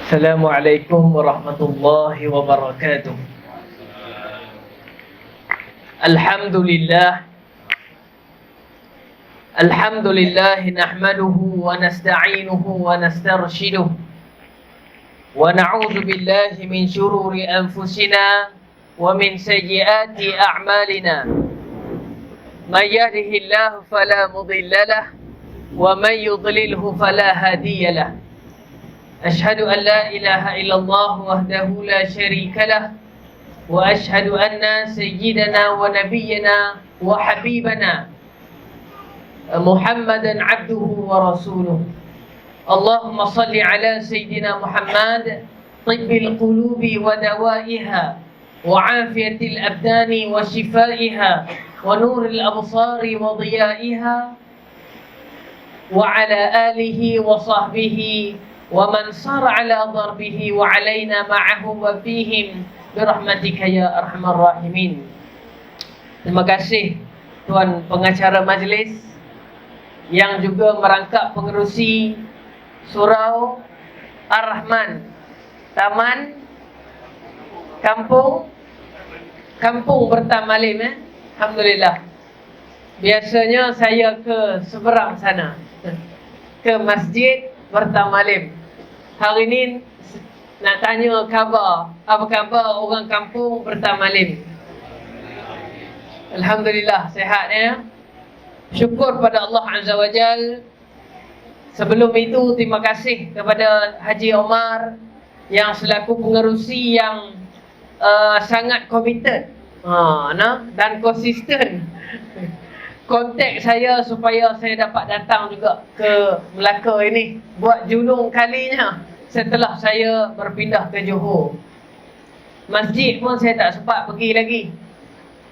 Assalamualaikum warahmatullahi wabarakatuh. Alhamdulillah. Alhamdulillah nahmaduhu wa nasta'inuhu wa nastarshiduh wa na'udzu billahi min shururi anfusina wa min sayyiati a'malina. May yahdihillahu fala mudilla lahu wa may yudlilhu fala hadiya lahu. Ashhadu an la ilaha illallah wahdahu la syarika lah wa ashhadu anna sayyidana wa nabiyyana wa habibana Muhammadan abduhu wa rasuluh. Allahumma salli ala sayyidina Muhammad tibbil qulubi wa dawaiha wa afiyatil abdani wa shifaiha wa nuril absari wa diyaiha wa ala alihi wa sahbihi wa man sar ala darbihi wa alaina ma'ahum wa fihim birahmatika ya arhamar rahimin. Terima kasih Tuan Pengacara Majlis yang juga merangkap pengerusi Surau Ar-Rahman, Taman Kampung Bertamalim. Alhamdulillah. Biasanya saya ke seberang sana, ke Masjid Bertamalim. Hari ini nak tanya khabar, apa khabar orang kampung Bertamalim? Alhamdulillah, sihat ya. Syukur pada Allah Azza wa Jal. Sebelum itu, terima kasih kepada Haji Omar yang selaku pengerusi yang sangat committed dan konsisten. Kontak saya supaya saya dapat datang juga ke Melaka ini, buat julung kalinya setelah saya berpindah ke Johor. Masjid pun saya tak sempat pergi lagi.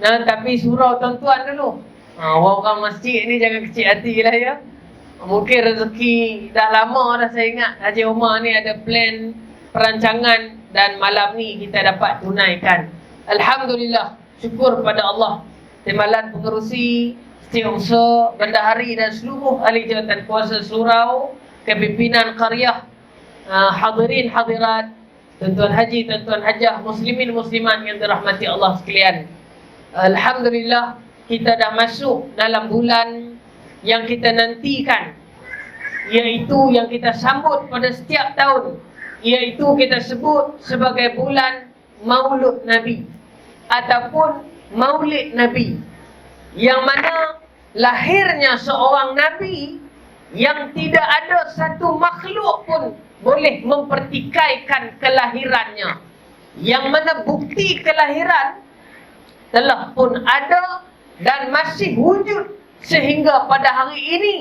Tapi surau tuan-tuan dulu. Orang masjid ni jangan kecil hati lah ya. Mungkin rezeki dah lama dah saya ingat Haji Omar ni ada plan perancangan dan malam ni kita dapat tunaikan. Alhamdulillah, syukur pada Allah. Timbalan pengerusi, setiausaha, bendahari dan seluruh ahli jawatan kuasa surau, kepimpinan qaryah, hadirin hadirat, tuan-tuan haji, tuan-tuan hajah, muslimin muslimat yang dirahmati Allah sekalian. Alhamdulillah, kita dah masuk dalam bulan yang kita nantikan, iaitu yang kita sambut pada setiap tahun, iaitu kita sebut sebagai bulan Maulud Nabi ataupun Maulid Nabi, yang mana lahirnya seorang Nabi yang tidak ada satu makhluk pun boleh mempertikaikan kelahirannya, yang mana bukti kelahiran telah pun ada dan masih wujud sehingga pada hari ini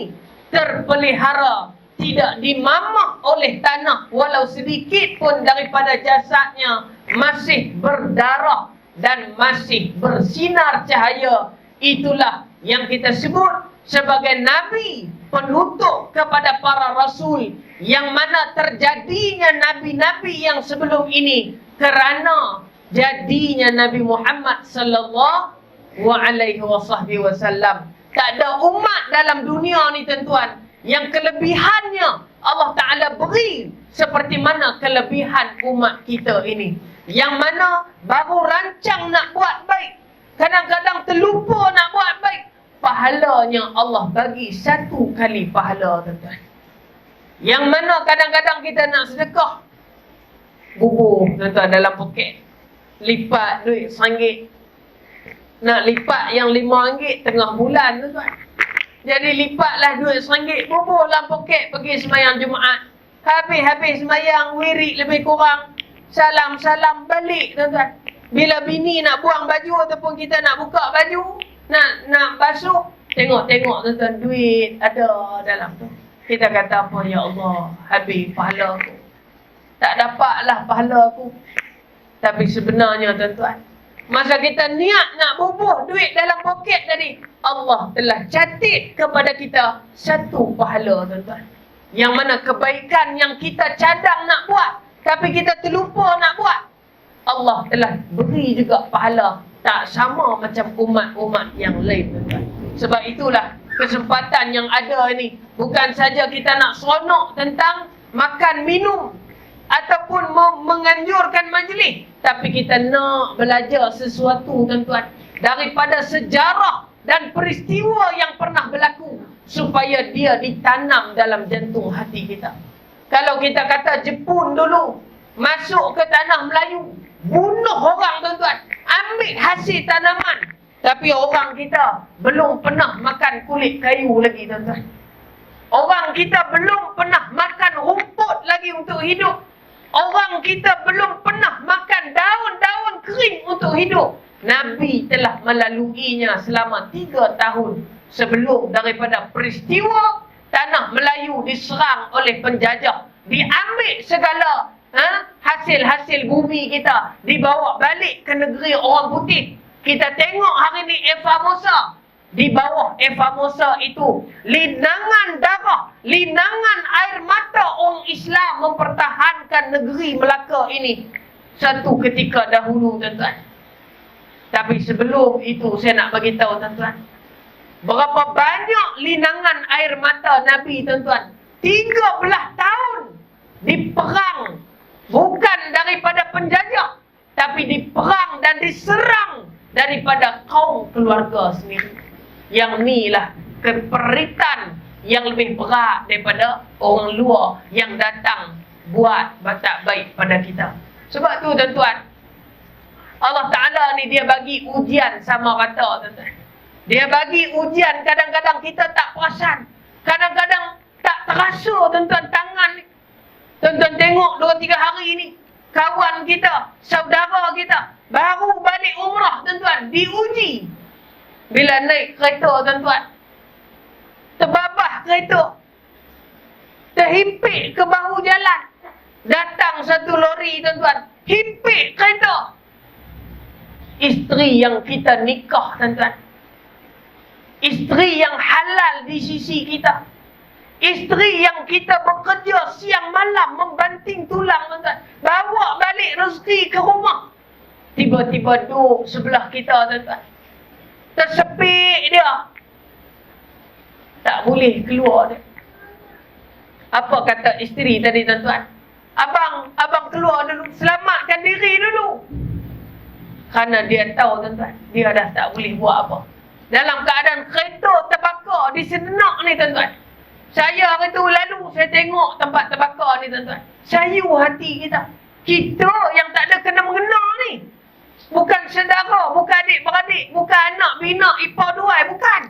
terpelihara, tidak dimamak oleh tanah walau sedikit pun daripada jasadnya masih berdarah dan masih bersinar cahaya. Itulah yang kita sebut sebagai Nabi penutup kepada para Rasul, yang mana terjadinya Nabi-Nabi yang sebelum ini kerana jadinya Nabi Muhammad sallallahu alaihi wasallam. Tak ada umat dalam dunia ni tuan-tuan yang kelebihannya Allah Ta'ala beri seperti mana kelebihan umat kita ini, yang mana baru rancang nak buat baik, kadang-kadang terlupa nak buat baik, pahalanya Allah bagi satu kali pahala tuan-tuan. Yang mana kadang-kadang kita nak sedekah bubur tuan-tuan dalam poket, lipat duit RM1, nak lipat yang RM5 tengah bulan tu tuan. Jadi lipatlah duit RM1, bubur dalam poket, pergi semayang Jumaat. Habis semayang, wirid lebih kurang, salam-salam balik tuan-tuan. Bila bini nak buang baju ataupun kita nak buka baju, nak basuh, tengok tuan-tuan, duit ada dalam tu. Kita kata apa, ya Allah, habis pahala aku, tak dapatlah pahala aku. Tapi sebenarnya tuan-tuan, masa kita niat nak bubuh duit dalam poket tadi, Allah telah catat kepada kita satu pahala tuan-tuan. Yang mana kebaikan yang kita cadang nak buat, tapi kita terlupa nak buat, Allah telah beri juga pahala tak sama macam umat-umat yang lain tuan-tuan. Sebab itulah kesempatan yang ada ini, bukan saja kita nak seronok tentang makan minum ataupun menganjurkan majlis, tapi kita nak belajar sesuatu tuan-tuan daripada sejarah dan peristiwa yang pernah berlaku supaya dia ditanam dalam jantung hati kita. Kalau kita kata Jepun dulu masuk ke tanah Melayu, bunuh orang tuan-tuan, ambil hasil tanaman, tapi orang kita belum pernah makan kulit kayu lagi tuan-tuan. Orang kita belum pernah makan rumput lagi untuk hidup. Orang kita belum pernah makan daun-daun kering untuk hidup. Nabi telah melaluinya selama 3 tahun sebelum daripada peristiwa tanah Melayu diserang oleh penjajah. Diambil segala hasil-hasil bumi kita, dibawa balik ke negeri orang putih. Kita tengok hari ni Eva Mosa. Di bawah Eva Mosa itu, linangan darah, linangan air mata orang Islam mempertahankan negeri Melaka ini satu ketika dahulu tuan-tuan. Tapi sebelum itu saya nak bagi tahu tuan-tuan, berapa banyak linangan air mata Nabi tuan-tuan. 13 tahun diperang, bukan daripada penjajah, tapi diperang dan diserang daripada kaum keluarga sendiri. Yang ni lah keperitan yang lebih berat daripada orang luar yang datang buat tak baik pada kita. Sebab tu tuan-tuan, Allah Ta'ala ni dia bagi ujian sama rata tuan-tuan. Dia bagi ujian, kadang-kadang kita tak perasan, kadang-kadang tak terasa tuan-tuan tangan ni. Tuan-tuan tengok 2-3 hari ni, kawan kita, saudara kita baru balik umrah tuan-tuan, diuji. Bila naik kereta tuan-tuan, terbabah kereta, terhimpit ke bahu jalan, datang satu lori tuan-tuan, himpit kereta. Isteri yang kita nikah tuan-tuan, isteri yang halal di sisi kita, isteri yang kita bekerja siang malam membanting tulang tuan-tuan, bawa balik rezeki ke rumah, tiba-tiba duduk sebelah kita tuan-tuan, tersepik dia, tak boleh keluar dia. Apa kata isteri tadi tuan-tuan? Abang keluar dulu, selamatkan diri dulu. Kerana dia tahu tuan-tuan, dia dah tak boleh buat apa. Dalam keadaan kereta terbakar di sedenak ni tuan-tuan. Saya hari tu lalu, saya tengok tempat terbakar ni tuan-tuan. Sayu hati kita. Kita yang tak ada kena-mengena ni. Bukan saudara, bukan adik-beradik, bukan anak, bina, ipar, duai, bukan.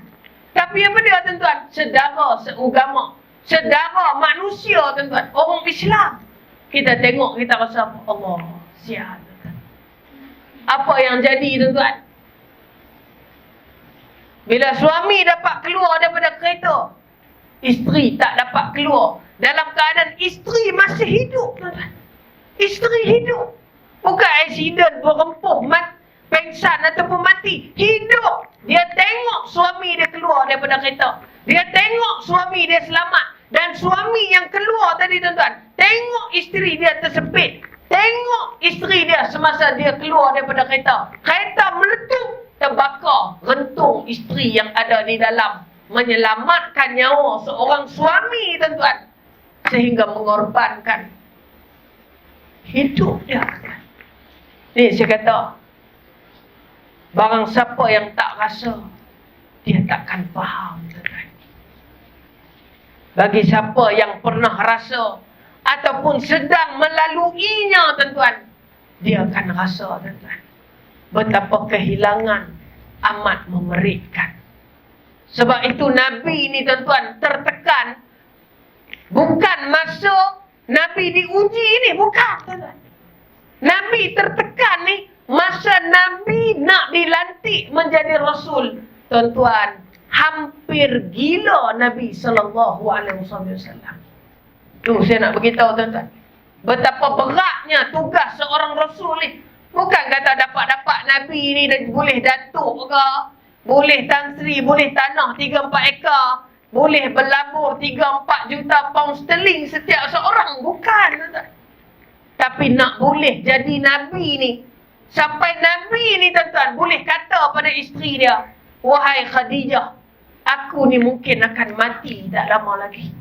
Tapi apa dia tuan-tuan? Saudara seugama, saudara manusia tuan-tuan, orang Islam. Kita tengok, kita rasa apa? Allah, sihat tuan-tuan. Apa yang jadi tuan-tuan? Bila suami dapat keluar daripada kereta, isteri tak dapat keluar. Dalam keadaan isteri masih hidup tuan-tuan. Isteri hidup. Bukan accident, berempuh, pengsan ataupun mati. Hidup. Dia tengok suami dia keluar daripada kereta. Dia tengok suami dia selamat. Dan suami yang keluar tadi tuan-tuan, tengok isteri dia tersepit. Tengok isteri dia semasa dia keluar daripada kereta. Kereta meletup, terbakar. Rentung isteri yang ada di dalam. Menyelamatkan nyawa seorang suami tuan-tuan. Sehingga mengorbankan hidup dia. Ni saya kata, barang siapa yang tak rasa, dia takkan faham tuan-tuan. Bagi siapa yang pernah rasa ataupun sedang melaluinya tuan-tuan, dia akan rasa tuan-tuan betapa kehilangan amat memerikkan. Sebab itu Nabi ni tuan-tuan tertekan. Bukan masa Nabi diuji ni, bukan tuan-tuan. Nabi tertekan ni masa Nabi nak dilantik menjadi Rasul. Tuan-tuan, hampir gila Nabi SAW. Tu saya nak beritahu tuan-tuan, betapa beratnya tugas seorang Rasul ni. Bukan kata dapat-dapat Nabi ni boleh datuk ke, boleh Tan Sri, boleh tanah 3-4 ekar, boleh berlabur 3-4 juta pound sterling setiap seorang. Bukan tuan-tuan. Tapi nak boleh jadi Nabi ni, sampai Nabi ni tuan-tuan boleh kata pada isteri dia, wahai Khadijah, aku ni mungkin akan mati tak lama lagi.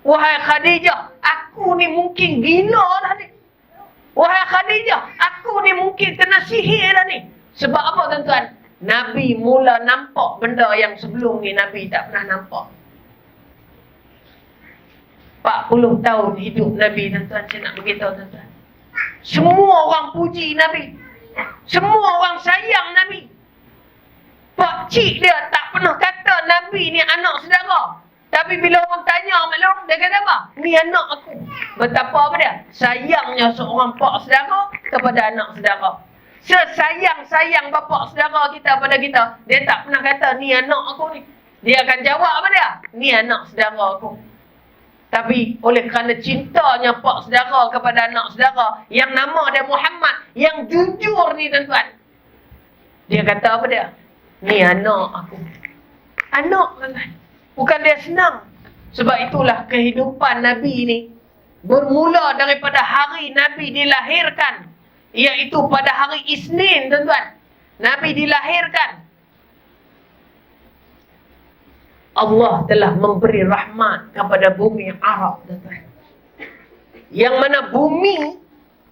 Wahai Khadijah, aku ni mungkin gila dah Wahai Khadijah, aku ni mungkin kena sihir dah ni. Sebab apa tuan-tuan? Nabi mula nampak benda yang sebelum ni Nabi tak pernah nampak. 40 tahun hidup Nabi, tuan-tuan. Saya nak beritahu tuan-tuan. Semua orang puji Nabi. Semua orang sayang Nabi. Pak cik dia tak pernah kata Nabi ni anak saudara. Tapi bila orang tanya maklum, dia kata apa? Ni anak aku. Betapa apa dia? Sayangnya seorang pak saudara kepada anak saudara. Sesayang-sayang bapa saudara kita pada kita, dia tak pernah kata ni anak aku ni. Dia akan jawab apa dia? Ni anak saudara aku. Tapi oleh kerana cintanya pak saudara kepada anak saudara yang nama dia Muhammad, yang jujur ni tuan-tuan, dia kata apa dia? Ni anak aku. Anak tuan-tuan. Bukan dia senang. Sebab itulah kehidupan Nabi ni bermula daripada hari Nabi dilahirkan, iaitu pada hari Isnin tuan-tuan. Nabi dilahirkan. Allah telah memberi rahmat kepada bumi Arab tuan-tuan. Yang mana bumi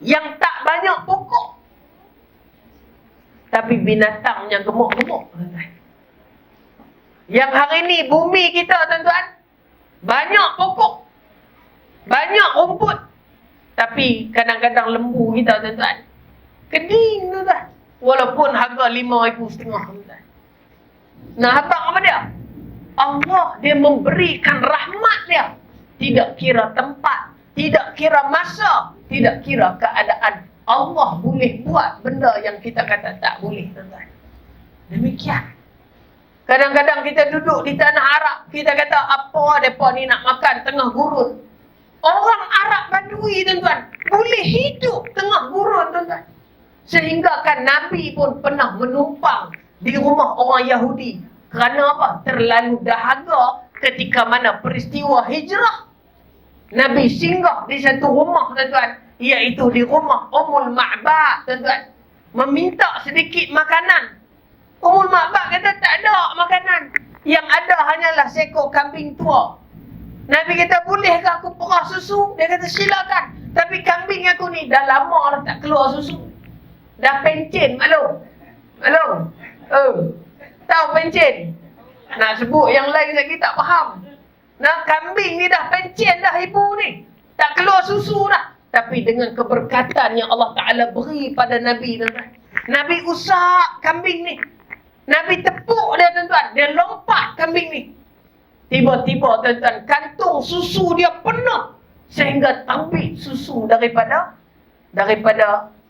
yang tak banyak pokok, tapi binatangnya gemuk-gemuk tuan-tuan. Yang hari ni bumi kita tuan-tuan, banyak pokok, banyak rumput, tapi kadang-kadang lembu kita tuan-tuan keding tuan-tuan. Walaupun harga RM5,500 tuan-tuan. Nah, abang apa dia? Allah dia memberikan rahmat dia. Tidak kira tempat, tidak kira masa, tidak kira keadaan. Allah boleh buat benda yang kita kata tak boleh tuan-tuan. Demikian. Kadang-kadang kita duduk di tanah Arab, kita kata apa mereka ni nak makan tengah gurun. Orang Arab Badui tuan-tuan boleh hidup tengah gurun tuan-tuan. Sehingga kan Nabi pun pernah menumpang di rumah orang Yahudi. Kerana apa? Terlalu dahaga ketika mana peristiwa hijrah. Nabi singgah di satu rumah tuan-tuan, iaitu di rumah Ummul Ma'bad tuan-tuan. Meminta sedikit makanan. Ummul Ma'bad kata tak ada makanan. Yang ada hanyalah seekor kambing tua. Nabi kata bolehkah aku perah susu? Dia kata silakan. Tapi kambing aku ni dah lama dah tak keluar susu. Dah pencen maklum. Maklum. Tahu pencen? Nak sebut yang lain lagi tak faham. Nah, kambing ni dah pencen dah ibu ni. Tak keluar susu dah. Tapi dengan keberkatan yang Allah Ta'ala beri pada Nabi tuan-tuan. Nabi usap kambing ni. Nabi tepuk dia tuan-tuan. Dia lompat kambing ni. Tiba-tiba tuan-tuan, kantung susu dia penuh. Sehingga terbit susu daripada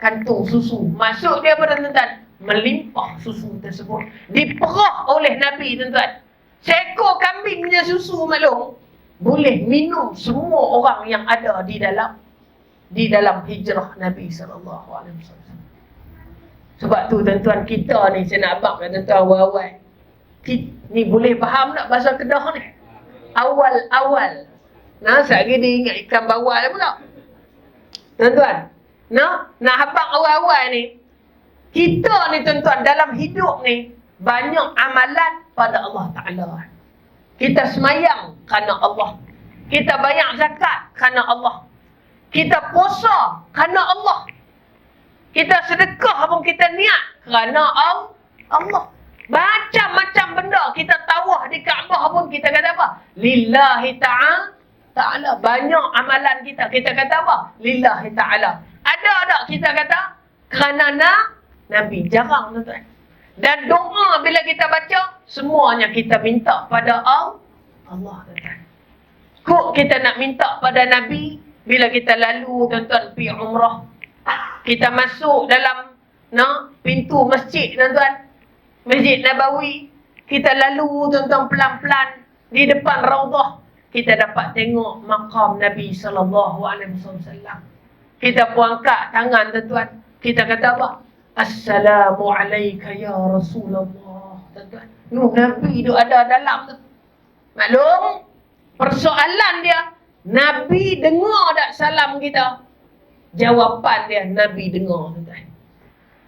kantung susu. Masuk dia pada tuan-tuan. Melimpah susu tersebut. Diperah oleh Nabi tuan-tuan. Seekor kambing punya susu maklum boleh minum semua orang yang ada di dalam hijrah Nabi SAW. Sebab tu tuan-tuan kita ni, saya nak abang kat tuan-tuan awal-awal. Ni boleh faham tak bahasa Kedah ni? Awal-awal. Nah, sekali dia ingat ikan bawal pula. Tuan-tuan, nak abang awal-awal ni. Kita ni tuan-tuan dalam hidup ni banyak amalan pada Allah Ta'ala. Kita semayang kerana Allah. Kita bayar zakat kerana Allah. Kita puasa kerana Allah. Kita sedekah pun kita niat kerana Allah. Macam-macam benda kita tawah di Kaabah pun kita kata apa? Lillahi ta'ala. Banyak amalan kita. Kita kata apa? Lillahi ta'ala. Ada tak kita kata kerana Nabi? Jarang tuan-tuan. Dan doa bila kita baca, semuanya kita minta pada Allah tuan-tuan. Kok kita nak minta pada Nabi bila kita lalu tuan-tuan pergi umrah. Kita masuk dalam pintu masjid tuan-tuan. Masjid Nabawi. Kita lalu tuan-tuan pelan-pelan di depan Raudah. Kita dapat tengok maqam Nabi SAW. Kita pun angkat tangan tuan-tuan. Kita kata apa? Assalamualaikum ya Rasulullah. Tuan-tuan, Nabi tu ada dalam tu. Maklum, persoalan dia, Nabi dengar tak salam kita? Jawapan dia, Nabi dengar tuan-tuan.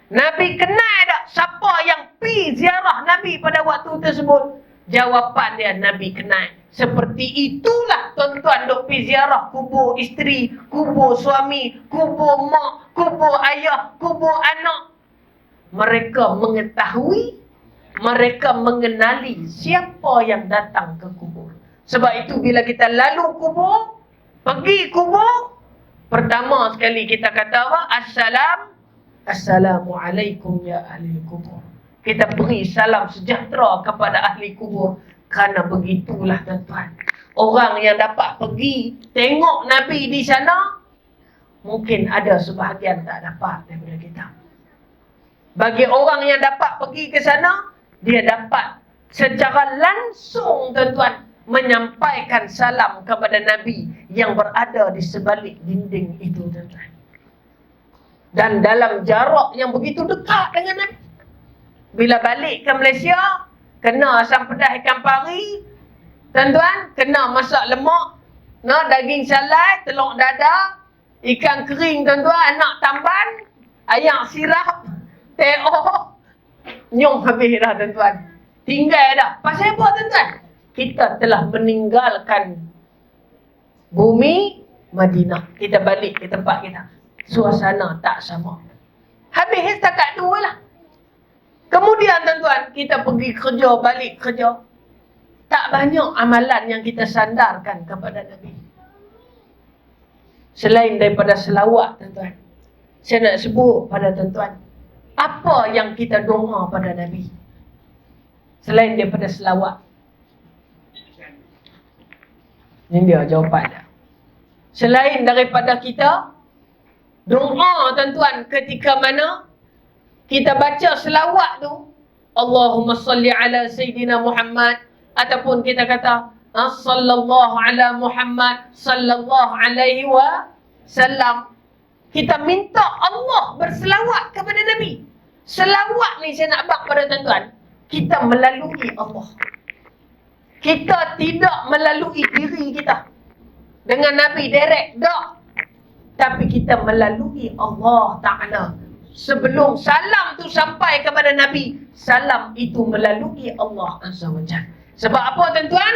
Nabi kenal tak siapa yang pi ziarah Nabi pada waktu tersebut? Jawapan dia, Nabi kenal. Seperti itulah tuan-tuan duk pi ziarah kubur isteri, kubur suami, kubur mak, kubur ayah, kubur anak. Mereka mengetahui, mereka mengenali siapa yang datang ke kubur. Sebab itu bila kita lalu kubur, pergi kubur, pertama sekali kita kata apa? Assalamualaikum ya ahli kubur. Kita beri salam sejahtera kepada ahli kubur. Kerana begitulah tuan-tuan, orang yang dapat pergi tengok Nabi di sana, mungkin ada sebahagian tak dapat daripada kita. Bagi orang yang dapat pergi ke sana, dia dapat secara langsung tuan-tuan menyampaikan salam kepada Nabi yang berada di sebalik dinding itu tuan-tuan. Dan dalam jarak yang begitu dekat dengan Nabi. Bila balik ke Malaysia, kena asam pedas ikan pari, tuan-tuan, kena masak lemak, daging salai, telur dadar, ikan kering tuan-tuan, anak tamban, ayam sirap, teh-oh, nyong habis dah tuan-tuan. Tinggal dah. Pasal apa tuan-tuan? Kita telah meninggalkan bumi Madinah. Kita balik ke tempat kita. Suasana tak sama. Habis setakat tu lah. Kemudian tuan-tuan, kita pergi kerja, balik kerja. Tak banyak amalan yang kita sandarkan kepada Nabi. Selain daripada selawat tuan-tuan. Saya nak sebut pada tuan-tuan, apa yang kita doa pada Nabi? Selain daripada selawat. Ini dia jawapan dia. Selain daripada kita doa tuan-tuan ketika mana kita baca selawat tu, Allahumma salli ala Sayyidina Muhammad, ataupun kita kata sallallahu ala Muhammad sallallahu alaihi wasallam, kita minta Allah berselawat kepada Nabi. Selawat ni saya nak bak pada tuan-tuan, kita melalui Allah. Kita tidak melalui diri kita dengan Nabi direct, tak. Tapi kita melalui Allah Ta'ala. Sebelum salam tu sampai kepada Nabi, salam itu melalui Allah Azza wa Jalla. Sebab apa tuan-tuan?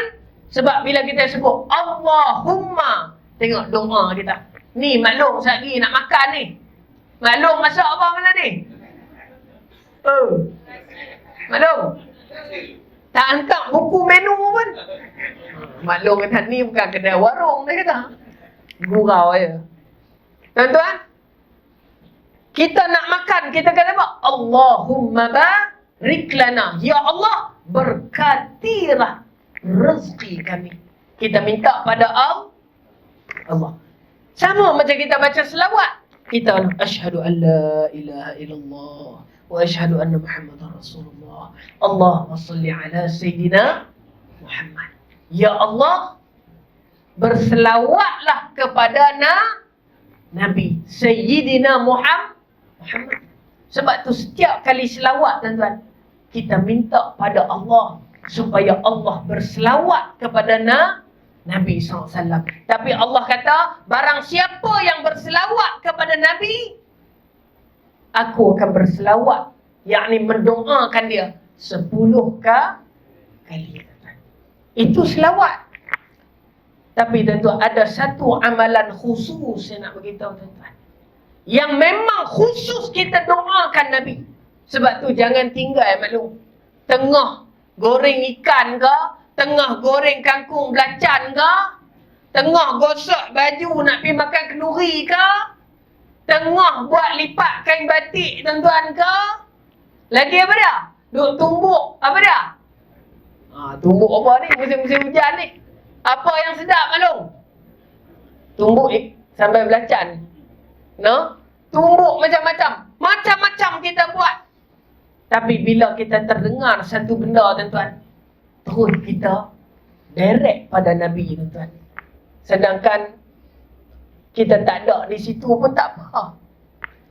Sebab bila kita sebut Allahumma, tengok doa kita. Ni maklum sekali nak makan ni. Maklum masak apa mana ni? Maklum. Tak angkat buku menu pun. Maklum kata ni bukan kedai warung dia kata. Gurau je. Tuan-tuan, kita nak makan, kita kata apa? Allahumma barik lana. Ya Allah, berkatilah rezeki kami. Kita minta pada Allah. Sama macam kita baca selawat. Kita asyhadu an la ilaha illallah wa asyhadu anna Muhammadar Rasulullah. Allahumma salli ala Sayyidina Muhammad. Ya Allah, berselawatlah kepada Nabi Sayyidina Muhammad. Sebab tu setiap kali selawat tuan-tuan, kita minta pada Allah supaya Allah berselawat kepada Nabi SAW. Tapi Allah kata, barang siapa yang berselawat kepada Nabi, aku akan berselawat, yakni mendoakan dia 10 kali. Itu selawat. Tapi tuan-tuan, ada satu amalan khusus saya nak beritahu tuan-tuan, yang memang khusus kita doakan Nabi. Sebab tu jangan tinggal maklum. Tengah goreng ikan ke, tengah goreng kangkung belacan ke, tengah gosok baju nak pergi makan kenduri ke, tengah buat lipat kain batik tuan-tuan ke, lagi apa dia? Duk tumbuk apa dia? Tumbuk apa ni? Musim-musim hujan ni. Apa yang sedap maklum? Tumbuk sampai belacan. Tumbuk macam-macam. Macam-macam kita buat. Tapi bila kita terdengar satu benda tuan-tuan, terus kita direct pada Nabi tuan-tuan. Sedangkan kita tak ada di situ pun tak apa.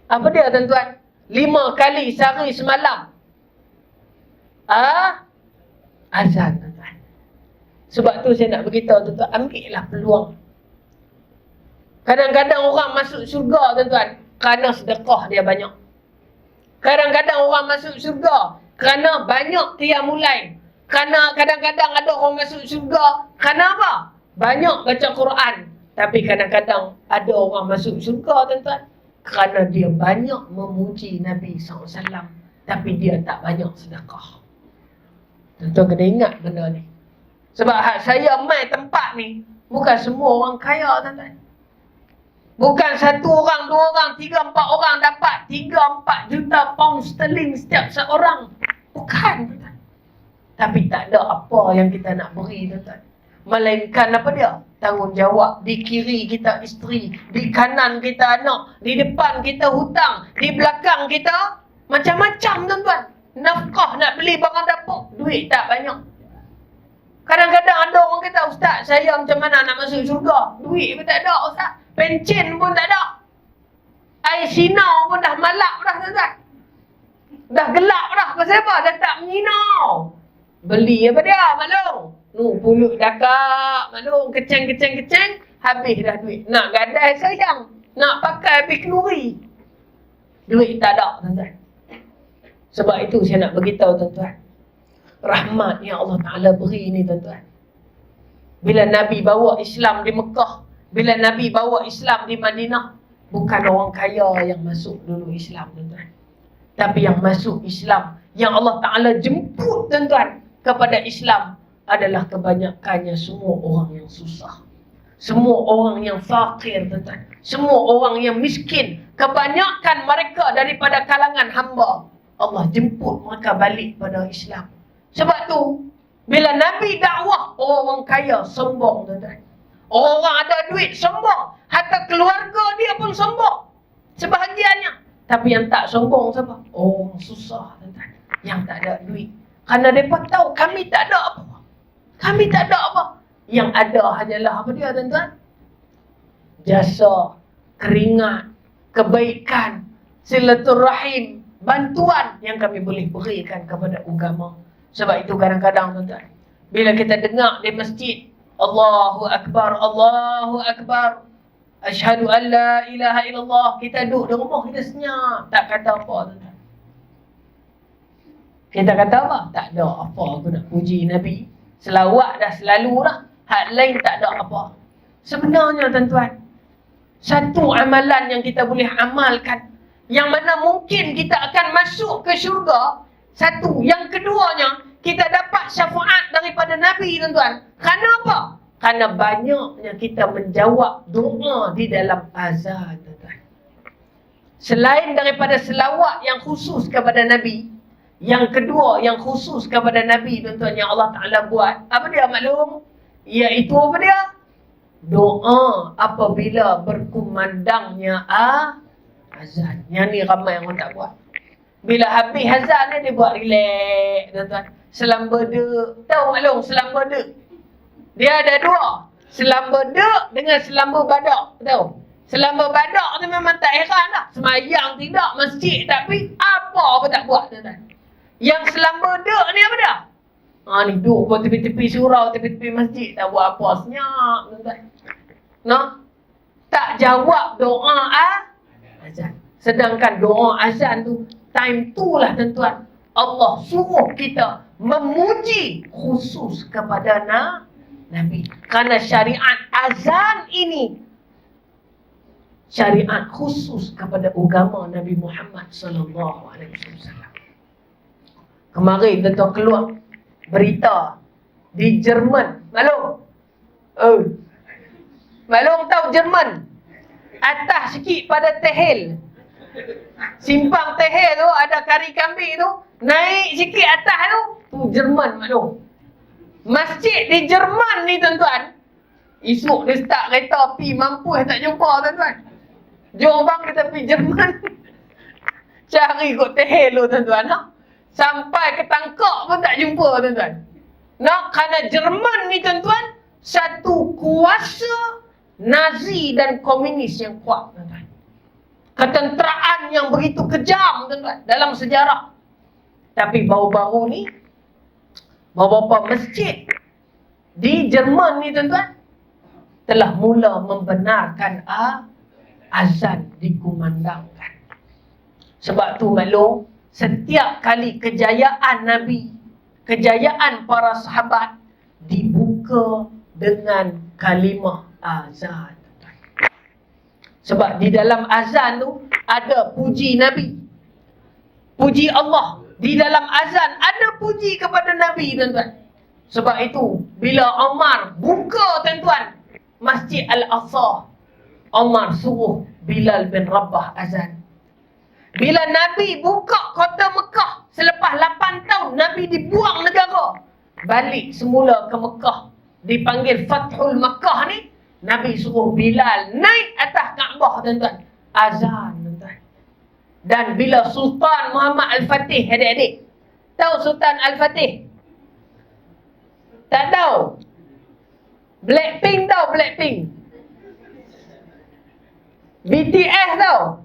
Apa dia tuan-tuan? 5 kali sehari semalam azan tuan-tuan. Sebab tu saya nak beritahu tuan-tuan, ambillah peluang. Kadang-kadang orang masuk syurga tuan-tuan kerana sedekah dia banyak. Kadang-kadang orang masuk syurga kerana banyak qiyamul lail. Kerana kadang-kadang ada orang masuk syurga kerana apa? Banyak baca Quran. Tapi kadang-kadang ada orang masuk syurga tuan-tuan Kerana dia banyak memuji Nabi SAW, tapi dia tak banyak sedekah. Tuan-tuan kena ingat benda ni. Sebab saya mai tempat ni, bukan semua orang kaya, tuan-tuan. Bukan satu orang, dua orang, 3, 4 orang dapat 3-4 juta pound sterling setiap seorang. Bukan, tuan-tuan. Tapi tak ada apa yang kita nak beri, tuan-tuan. Melainkan apa dia? Tanggungjawab. Di kiri kita isteri, di kanan kita anak, di depan kita hutang, di belakang kita macam-macam, tuan-tuan. Nafkah nak beli barang dapur, duit tak banyak. Kadang-kadang ada orang kata, "Ustaz, saya macam mana nak masuk syurga? Duit pun tak ada, Ustaz. Pencen pun tak ada. Air sinau pun dah malap dah, tuan-tuan. Dah gelap dah. Pasal apa? Dah tak menyinau. Beli apa dia, maklum? Pulut dakak, maklum, keceng, habis dah duit. Nak gadai sayang, nak pakai habis kenduri. Duit tak ada, tuan-tuan. Sebab itu saya nak beritahu, tuan-tuan, rahmat yang Allah Ta'ala beri ni, tuan-tuan. Bila Nabi bawa Islam di Mekah, bila Nabi bawa Islam di Madinah, bukan orang kaya yang masuk dulu Islam, tuan-tuan. Tapi yang masuk Islam, yang Allah Ta'ala jemput, tuan-tuan, kepada Islam adalah kebanyakannya semua orang yang susah. Semua orang yang fakir, tuan-tuan. Semua orang yang miskin. Kebanyakan mereka daripada kalangan hamba. Allah jemput mereka balik pada Islam. Sebab tu, bila Nabi dakwah, orang kaya sombong, tuan-tuan. Orang ada duit sombong. Hatta keluarga dia pun sombong. Sebahagiannya. Tapi yang tak sombong siapa? Orang susah, tuan-tuan. Yang tak ada duit. Kerana mereka tahu kami tak ada apa. Kami tak ada apa. Yang ada hanyalah apa dia, tuan-tuan? Jasa, keringat, kebaikan, silaturahim, bantuan yang kami boleh berikan kepada agama. Sebab itu kadang-kadang, tuan-tuan, bila kita dengar di masjid, Allahu Akbar, Allahu Akbar, Asyhadu an la ilaha illallah, kita duduk di rumah, kita senyap, tak kata apa, tuan-tuan. Kita kata apa? Tak ada apa aku nak puji Nabi. Selawat dah selalu dah. Hak lain tak ada apa. Sebenarnya, tuan-tuan, satu amalan yang kita boleh amalkan, yang mana mungkin kita akan masuk ke syurga. Satu. Yang keduanya, kita dapat syafaat daripada Nabi, tuan-tuan. Kerana apa? Kerana banyaknya kita menjawab doa di dalam azan, tuan-tuan. Selain daripada selawat yang khusus kepada Nabi, yang kedua yang khusus kepada Nabi, tuan-tuan, yang Allah Ta'ala buat, apa dia, maklum? Iaitu apa dia? Doa apabila berkumandangnya azan. Yang ni ramai orang tak buat. Bila habis azan ni, dia buat relax, tuan-tuan. Selam berdek. Tahu maklum selam berdek? Dia ada dua. Selam berdek dengan selam berbadak. Tahu? Selam berbadak tu memang tak heran dah. Semayang tidak, masjid tak pergi, apa pun tak buat, tuan-tuan. Yang selam berdek ni apa dia? Ni duduk pun tepi-tepi surau, tepi-tepi masjid, tak buat apa, senyap, tuan-tuan. Tak jawab doa azan. Sedangkan doa azan tu, time tu lah, tuan-tuan, Allah suruh kita memuji khusus kepada Nabi. Kerana syariat azan ini syariat khusus kepada agama Nabi Muhammad sallallahu alaihi wasallam. Kemarin tuan-tuan keluar berita di Jerman. Maklum? Maklum tahu Jerman? Atas sikit pada Tehel. Simpang Tehel tu ada kari kambing tu. Naik sikit atas tu Jerman, maklum. Masjid di Jerman ni, tuan-tuan. Esok dia start kereta api, mampus tak jumpa, tuan-tuan. Jom bang kita pergi Jerman. Cari kot Tehel tu, tuan-tuan. Sampai ke Tangkak pun tak jumpa, tuan-tuan. Kerana Jerman ni, tuan-tuan, satu kuasa Nazi dan komunis yang kuat, tuan-tuan. Ketenteraan yang begitu kejam, tuan-tuan, dalam sejarah. Tapi baru-baru ni, beberapa masjid di Jerman ni, tuan-tuan, telah mula membenarkan azan dikumandangkan. Sebab tu maklum, setiap kali kejayaan Nabi, kejayaan para sahabat dibuka dengan kalimah azan. Sebab di dalam azan tu ada puji Nabi, puji Allah. Di dalam azan ada puji kepada Nabi, tuan-tuan. Sebab itu bila Umar buka, tuan-tuan, Masjid Al-Aqsa, Umar suruh Bilal bin Rabah azan. Bila Nabi buka kota Mekah selepas 8 tahun Nabi dibuang negara, balik semula ke Mekah, dipanggil Fathul Mekah ni, Nabi suruh Bilal naik atas Kaabah, tuan-tuan, azan, tuan-tuan. Dan bila Sultan Muhammad Al-Fatih, adik-adik tahu Sultan Al-Fatih? Tak tahu? Blackpink tahu Blackpink? BTS tahu?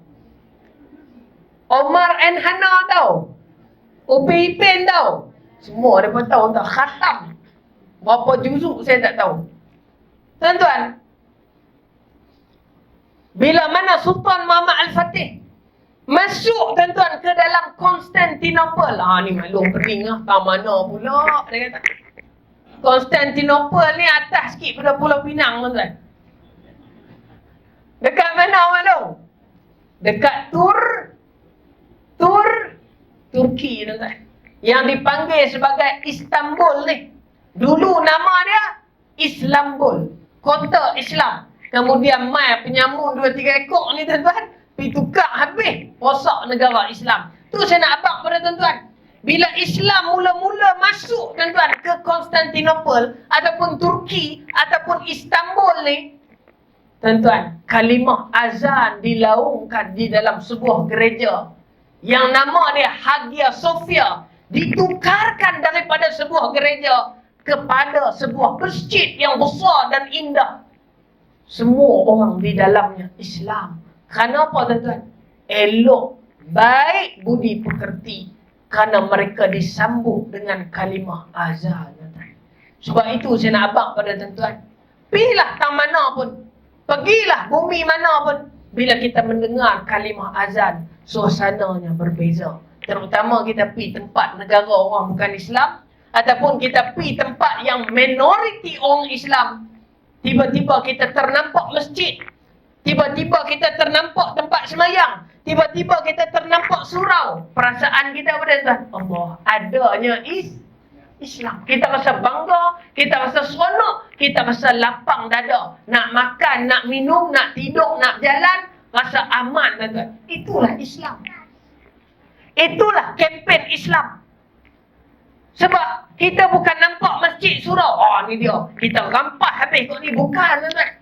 Omar and Hana tahu? Upin Ipin tahu? Semua mereka tahu, tak khatam. Berapa juzuk saya tak tahu. Tuan-tuan, bila mana Sultan Muhammad Al-Fatih masuk, tuan-tuan, ke dalam Konstantinopel. Ni maklum pening lah. Tak mana pula, dia kata. Konstantinopel ni atas sikit pada Pulau Pinang, tuan-tuan. Dekat mana maklum? Dekat Turki, tuan-tuan. Yang dipanggil sebagai Istanbul ni. Dulu nama dia Islambul, kota Islam. Kemudian mai penyamun 2-3 ekor ni, tuan-tuan, pergi tukar habis rosak negara Islam. Tu saya nak abang pada tuan-tuan. Bila Islam mula-mula masuk, tuan-tuan, ke Konstantinopel ataupun Turki ataupun Istanbul ni, tuan-tuan, kalimah azan dilaungkan di dalam sebuah gereja yang nama dia Hagia Sophia, ditukarkan daripada sebuah gereja kepada sebuah masjid yang besar dan indah. Semua orang di dalamnya Islam. Kerana apa, tuan-tuan? Elok, baik, budi pekerti. Kerana mereka disambut dengan kalimah azan, tuan-tuan. Sebab itu saya nak abang pada tuan-tuan. Pergilah tang mana pun, pergilah bumi mana pun, bila kita mendengar kalimah azan, suasananya berbeza. Terutama kita pergi tempat negara orang bukan Islam, ataupun kita pergi tempat yang minoriti orang Islam. Tiba-tiba kita ternampak masjid, tiba-tiba kita ternampak tempat semayang, tiba-tiba kita ternampak surau. Perasaan kita pada tuan, Allah, adanya Islam. Kita rasa bangga, kita rasa seronok, kita rasa lapang dada. Nak makan, nak minum, nak tidur, nak jalan, rasa aman, tuan-tuan. Itulah Islam. Itulah kempen Islam. Sebab kita bukan nampak masjid surau, ni dia, kita rampas habis kot ni. Bukan, tuan-tuan.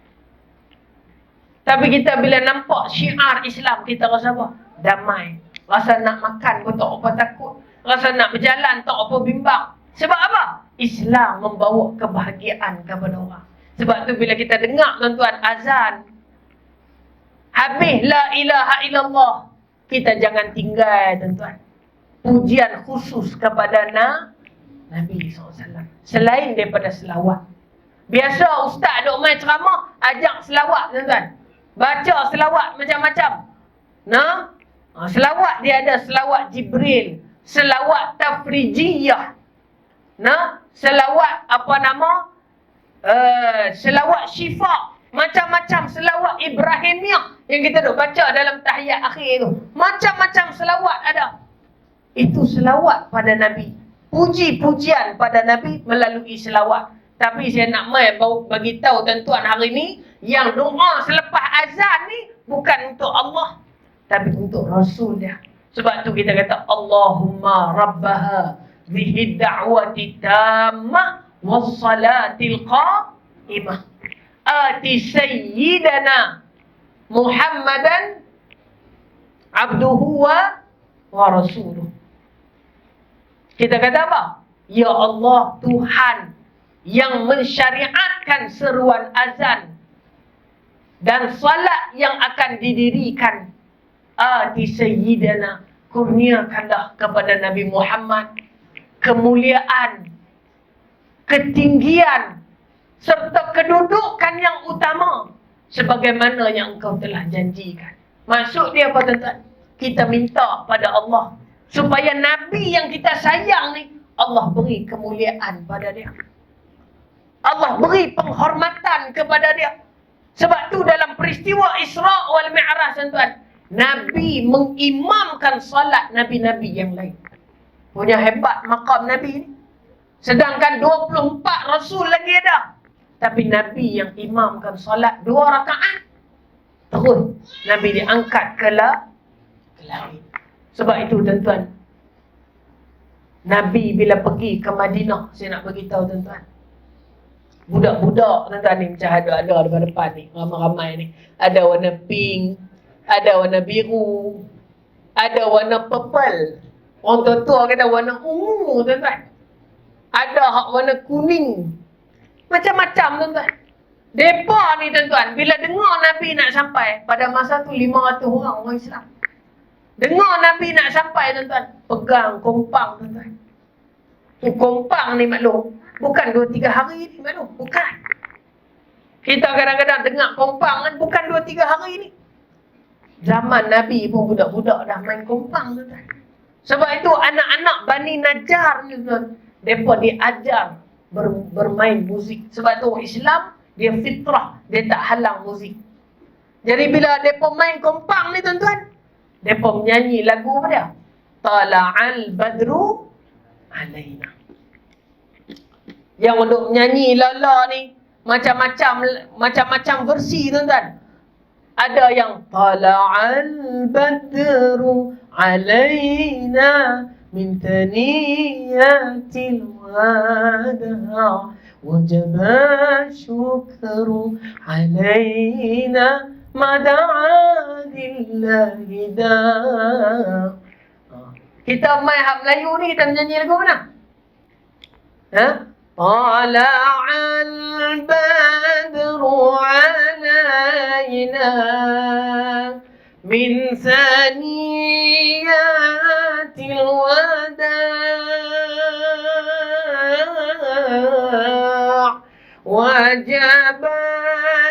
Tapi kita bila nampak syiar Islam, kita rasa apa? Damai. Rasa nak makan pun tak apa takut. Rasa nak berjalan tak apa bimbang. Sebab apa? Islam membawa kebahagiaan kepada orang. Sebab tu bila kita dengar, tuan-tuan, azan, habis la ilaha illallah, kita jangan tinggal, tuan-tuan, pujian khusus kepada Nabi SAW. Selain daripada selawat. Biasa ustaz duk main ceramah, ajak selawat, tuan-tuan. Baca selawat macam-macam. Selawat dia ada selawat Jibril, selawat Tafrijiyah. Selawat apa nama? Selawat Syifa. Macam-macam selawat Ibrahimiyah yang kita duk baca dalam tahiyat akhir tu. Macam-macam selawat ada. Itu selawat pada Nabi. Puji-pujian pada Nabi melalui selawat. Tapi saya nak bagi tahu tuan-tuan hari ni, yang doa selepas azan ni bukan untuk Allah, tapi untuk Rasul dia. Sebab tu kita kata Allahumma rabbaha bihi da'wati tammah wassalatil qa'imah ati sayyidana Muhammadan abduhu wa rasuluh. Kita kata apa? Ya Allah, Tuhan yang mensyariatkan seruan azan dan salat yang akan didirikan, ati sayyidana, kurniakanlah kepada Nabi Muhammad kemuliaan, ketinggian serta kedudukan yang utama sebagaimana yang engkau telah janjikan. Maksud dia apa, tuan-tuan? Kita minta pada Allah supaya Nabi yang kita sayang ni, Allah beri kemuliaan pada dia, Allah beri penghormatan kepada dia. Sebab tu dalam peristiwa Isra wal Mi'raj, tuan-tuan, Nabi mengimamkan salat Nabi-Nabi yang lain. Punya hebat maqam Nabi ni. Sedangkan 24 Rasul lagi ada. Tapi Nabi yang imamkan salat 2 rakaat. Terus Nabi diangkat ke langit. Sebab itu tuan-tuan, Nabi bila pergi ke Madinah, saya nak beritahu tuan-tuan, budak-budak tuan-tuan ni macam ada depan ni, ramai-ramai ni. Ada warna pink, ada warna biru, ada warna purple. Orang tua-tua kata warna ungu tuan-tuan. Ada hak warna kuning. Macam-macam tuan-tuan. Depa ni tuan-tuan, bila dengar Nabi nak sampai, pada masa tu 500 orang Islam. Dengar Nabi nak sampai tuan-tuan, pegang kompang tuan-tuan. Kompang ni maklum, bukan 2-3 hari ni maklum, bukan. Kita kadang-kadang dengar kompang kan, bukan 2-3 hari ni. Zaman Nabi pun budak-budak dah main kompang tuan-tuan. Sebab itu anak-anak Bani Najjar ni tuan, mereka diajar bermain muzik. Sebab tu Islam, dia fitrah, dia tak halang muzik. Jadi bila mereka main kompang ni tuan-tuan, mereka menyanyi lagu apa dia? Tala'al badru alaina. Yang untuk menyanyi lala ni macam-macam versi tuan-tuan. Ada yang tala'al badru alaina min taniyatil wada wajaba syukru alaina mada'a lillahi da. Kita main hak Melayu ni, kita menyanyi lagu mana? Ha? Tala'al badru alaina min saniyatil wada' wajaba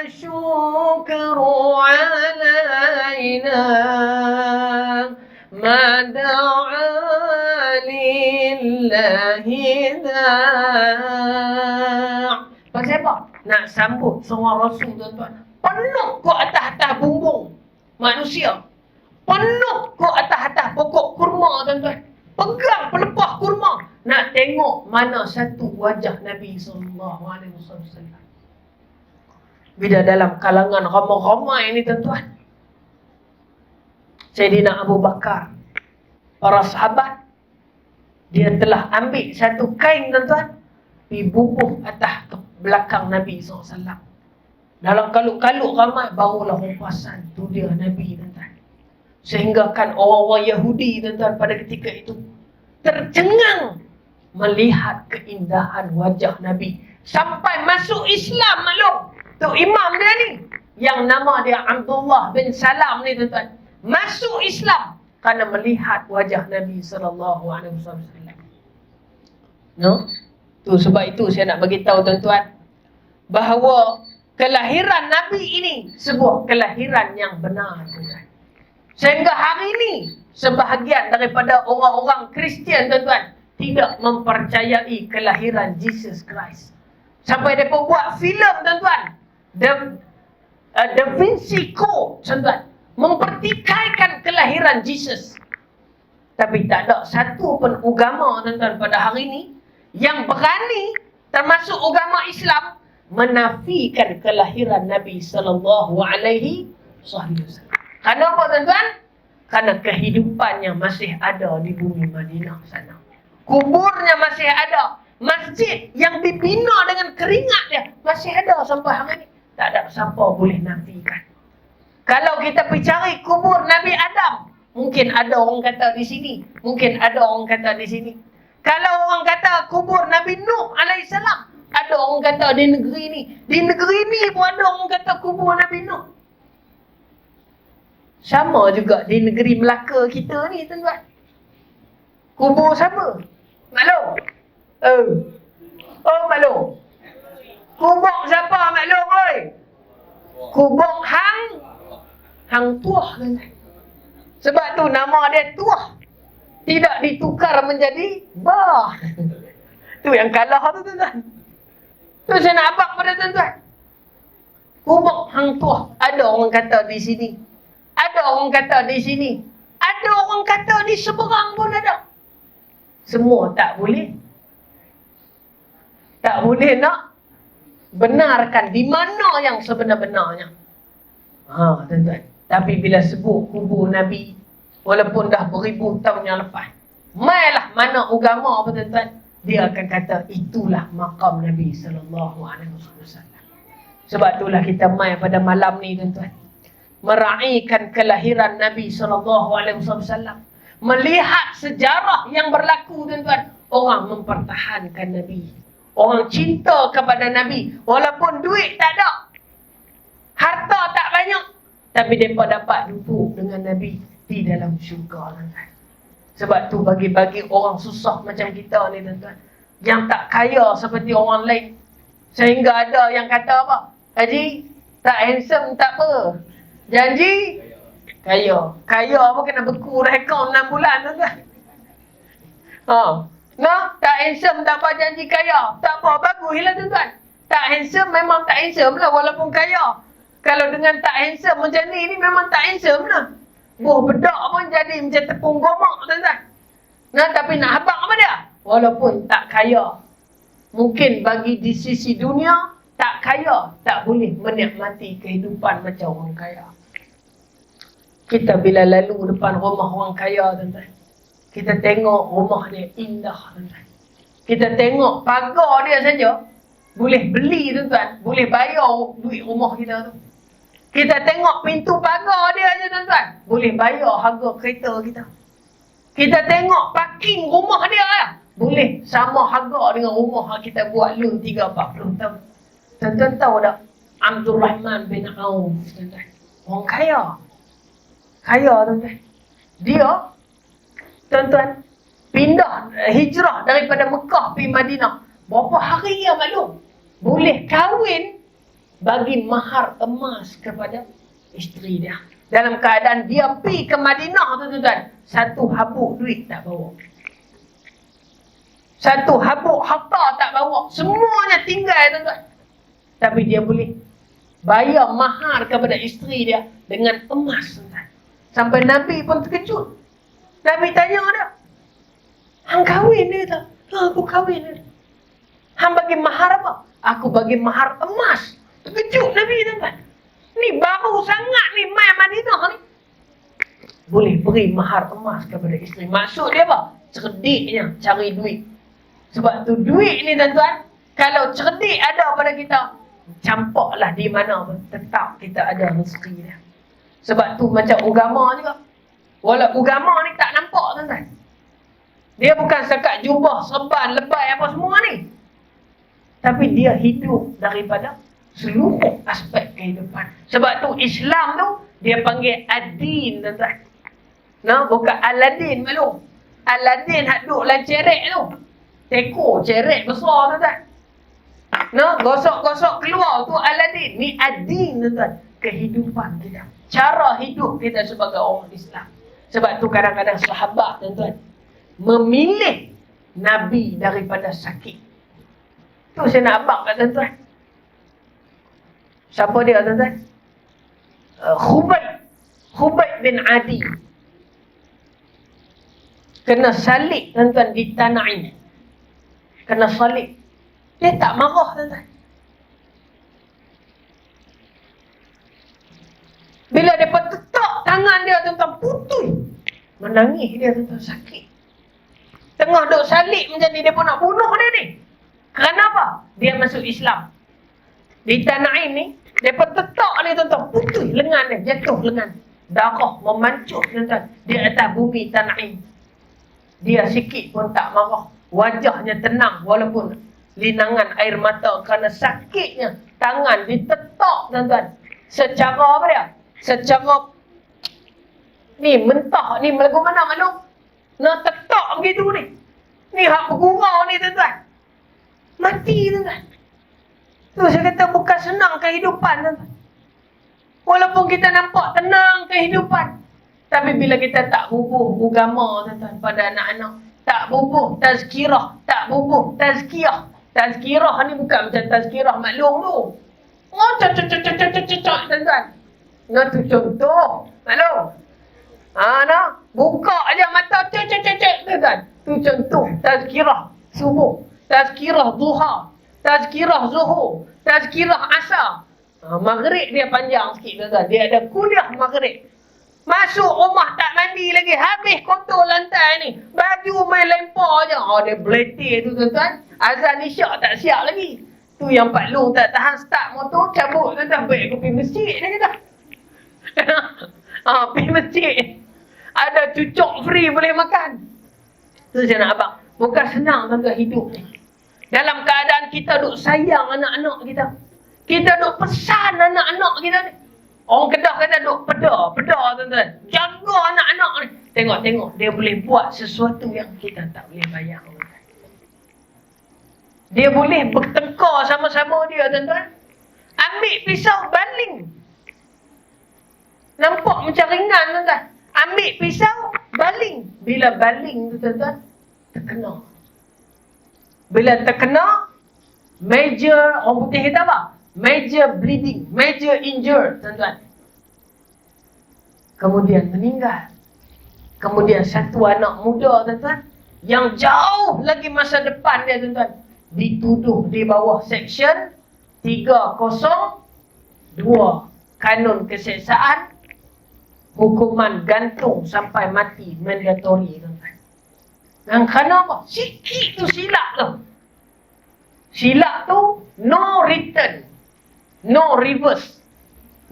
syukru alaina mada'a lillahi da'. Pasal apa? Nak sambut seorang Rasul tuan-tuan. Penuh ke atas-atas bumbung manusia. Penuh ke atas-atas pokok kurma tuan-tuan. Pegang pelepah kurma. Nak tengok mana satu wajah Nabi SAW. Bila dalam kalangan ramai-ramai ini tuan-tuan, Sayyidina Abu Bakar, para sahabat, dia telah ambil satu kain tuan-tuan, pergi bubuh atas belakang Nabi SAW. Dalam kaluk-kaluk ramai, barulah orang perasan tu dia Nabi tuan-tuan. Sehingga kan orang-orang Yahudi tuan-tuan pada ketika itu tercengang melihat keindahan wajah Nabi. Sampai masuk Islam maklum. Tu imam dia ni, yang nama dia Abdullah bin Salam ni tuan-tuan, masuk Islam kerana melihat wajah Nabi SAW. No? Tu sebab itu saya nak bagi tahu tuan-tuan bahawa kelahiran Nabi ini sebuah kelahiran yang benar tuan-tuan. Sehingga hari ini sebahagian daripada orang-orang Kristian tuan-tuan tidak mempercayai kelahiran Jesus Christ. Sampai mereka buat filem tuan-tuan, Da Vinci Code tuan-tuan, mempertikaikan kelahiran Jesus. Tapi tak ada satu pun agama tuan-tuan pada hari ini yang berani, termasuk agama Islam, menafikan kelahiran Nabi sallallahu alaihi wasallam. Kerana apa tuan-tuan? Kerana kehidupannya masih ada di bumi Madinah sana. Kuburnya masih ada. Masjid yang dibina dengan keringat dia masih ada sampai hari ini. Tak ada siapa boleh nafikan. Kalau kita pergi cari kubur Nabi Adam, mungkin ada orang kata di sini, mungkin ada orang kata di sini. Kalau orang kata kubur Nabi Nuh alaihissalam, ada orang kata di negeri ini. Di negeri ini pun ada orang kata kubur Nabi Nuh. Sama juga di negeri Melaka kita ni tuan-tuan. Kubur siapa? Maklum? Oh maklum. Kubur siapa maklum oi? Kubur Hang Tuah tuan-tuan. Sebab tu nama dia Tuah. Tidak ditukar menjadi Bah. Tu yang kalah tu tuan-tuan. Tu saya nak abang pada tuan-tuan. Kubur Hang Tuah. Ada orang kata di sini. Ada orang kata di sini. Ada orang kata di seberang pun ada. Semua tak boleh. Tak boleh nak benarkan di mana yang sebenar-benarnya. Tuan-tuan. Tapi bila sebut kubur Nabi, walaupun dah beribu tahun yang lepas, mailah mana agama apa tuan-tuan, dia akan kata itulah makam Nabi SAW. Sebab itulah kita mai pada malam ni tuan-tuan, meraihkan kelahiran Nabi SAW, melihat sejarah yang berlaku tuan-tuan. Orang mempertahankan Nabi, orang cinta kepada Nabi, walaupun duit tak ada, harta tak banyak, tapi mereka dapat duduk dengan Nabi di dalam syurga tuan-tuan. Sebab tu bagi-bagi orang susah macam kita ni tuan-tuan, yang tak kaya seperti orang lain, sehingga ada yang kata apa, Haji tak handsome tak apa, janji kaya. Kaya apa kena beku rekod 6 bulan tuan-tuan. Tak handsome tak apa, janji kaya. Tak apa, baguslah tuan-tuan. Tak handsome memang tak handsome lah walaupun kaya. Kalau dengan tak handsome macam ni memang tak handsome lah. Buah bedak pun jadi macam tepung gomak tuan-tuan. Tapi nak habaq apa dia? Walaupun tak kaya. Mungkin bagi di sisi dunia, tak kaya, tak boleh menikmati kehidupan macam orang kaya. Kita bila lalu depan rumah orang kaya tuan-tuan, kita tengok rumah dia indah tuan-tuan. Kita tengok pagar dia saja, boleh beli tuan-tuan, boleh bayar duit rumah kita tu. Kita tengok pintu pagar dia aja tuan-tuan, boleh bayar harga kereta kita. Kita tengok parking rumah dia lah, boleh sama harga dengan rumah kita buat loan 30-40 tahun. Tuan-tuan tahu tak? Abdul Rahman bin Auf tuan-tuan, orang kaya. Kaya tuan-tuan. Dia tuan-tuan pindah, hijrah daripada Mekah pergi Madinah. Berapa hari ya maklum? Boleh kahwin bagi mahar emas kepada isteri dia. Dalam keadaan dia pergi ke Madinah tuan-tuan, satu habuk duit tak bawa. Satu habuk harta tak bawa. Semuanya tinggal tuan-tuan. Tapi dia boleh bayar mahar kepada isteri dia dengan emas tuan-tuan. Sampai Nabi pun terkejut. Nabi tanya dia, hang kahwin dia tak? Aku kahwin dia. Hang bagi mahar apa? Aku bagi mahar emas. Terkejut Nabi tuan-tuan. Ni baru sangat ni mai Madinah ni, boleh beri mahar emas kepada isteri. Maksud dia apa? Cerdiknya cari duit. Sebab tu duit ni tuan-tuan, kalau cerdik ada pada kita, campaklah di mana pun, tetap kita ada rezeki dia. Sebab tu macam agama juga. Walau agama ni tak nampak tuan-tuan. Dia bukan sekat jubah, serban, lebay apa semua ni. Tapi dia hidup daripada seluruh aspek kehidupan. Sebab tu Islam tu dia panggil ad-din tuan-tuan. Bukan Aladin malu. Aladin hak duk dalam cerek tu. Teko cerek besar tuan-tuan. Gosok-gosok keluar tu Aladin. Ni ad-din tuan-tuan. Kehidupan kita. Cara hidup kita sebagai orang Islam. Sebab tu kadang-kadang sahabat tuan-tuan memilih Nabi daripada sakit. Tu saya nak abang kat tuan-tuan. Siapa dia tuan-tuan? Khubayb bin Adi. Kena salib tuan-tuan di Tana'in. Kena salib. Dia tak marah tuan-tuan. Bila dia tetak tangan dia tuan-tuan, putus. Menangis dia tuan-tuan, sakit. Tengah duk salib macam ni, dia pun nak bunuh dia ni. Kerana apa? Dia masuk Islam. Di Tana'in ni, dia pun tetak ni tuan-tuan, putus lengan dia, jatuh lengan. Darah memancut tuan-tuan di atas bumi Tana'in. Dia sikit pun tak marah. Wajahnya tenang walaupun linangan air mata kerana sakitnya. Tangan ditetak tuan-tuan. Secara apa dia? Secara ni mentah ni lagu mana maklum? Nak tetak begitu ni. Ni hak bergurau ni tuan-tuan. Mati tuan-tuan. Tu saya kata bukan senang kehidupan tuan-tuan. Walaupun kita nampak tenang kehidupan, tapi bila kita tak bubuh agama tuan-tuan pada anak-anak, tak bubuh tazkirah, tak bubuh tazkiyah. Tazkirah ni bukan macam tazkirah maklum tu. Oh, cocok tuan-tuan. Nah tu contoh. Maklum? Nah, buka aja mata, cek, tuan. Tu contoh tazkirah subuh, tazkirah duha, tazkirah zuhur, tazkirah asar. Maghrib dia panjang sikit, tuan. Dia ada kuliah maghrib. Masuk rumah tak mandi lagi, habis kotor lantai ni. Baju main lempar je. Dia beletir tu, tuan. Azan isyak tak siap lagi. Tu yang Pak Long tak tahan start motor, cabut tuan. Baik aku pergi masjid dia kata. Pergi masjid. Ada cucuk free boleh makan. Tu saya nak abang. Bukan senang tuan hidup ni. Dalam keadaan kita duk sayang anak-anak kita. Kita duk pesan anak-anak kita ni. Orang Kedah kata duk peda tuan-tuan. Jaga anak-anak ni. Tengok. Dia boleh buat sesuatu yang kita tak boleh bayang. Dia boleh bertengkar sama-sama dia tuan-tuan. Ambil pisau baling. Nampak macam ringan tuan-tuan. Ambil pisau baling. Bila baling tu tuan-tuan, terkena. Bila terkena, major, orang putih kata apa? Major bleeding, major injury, tuan-tuan. Kemudian meninggal. Kemudian satu anak muda, tuan-tuan, yang jauh lagi masa depan dia, tuan-tuan, dituduh di bawah section 302 Kanun Keseksaan, hukuman gantung sampai mati mandatory, tuan-tuan. Dan kerana apa? Sikit tu silap tu. Silap tu no return, no reverse,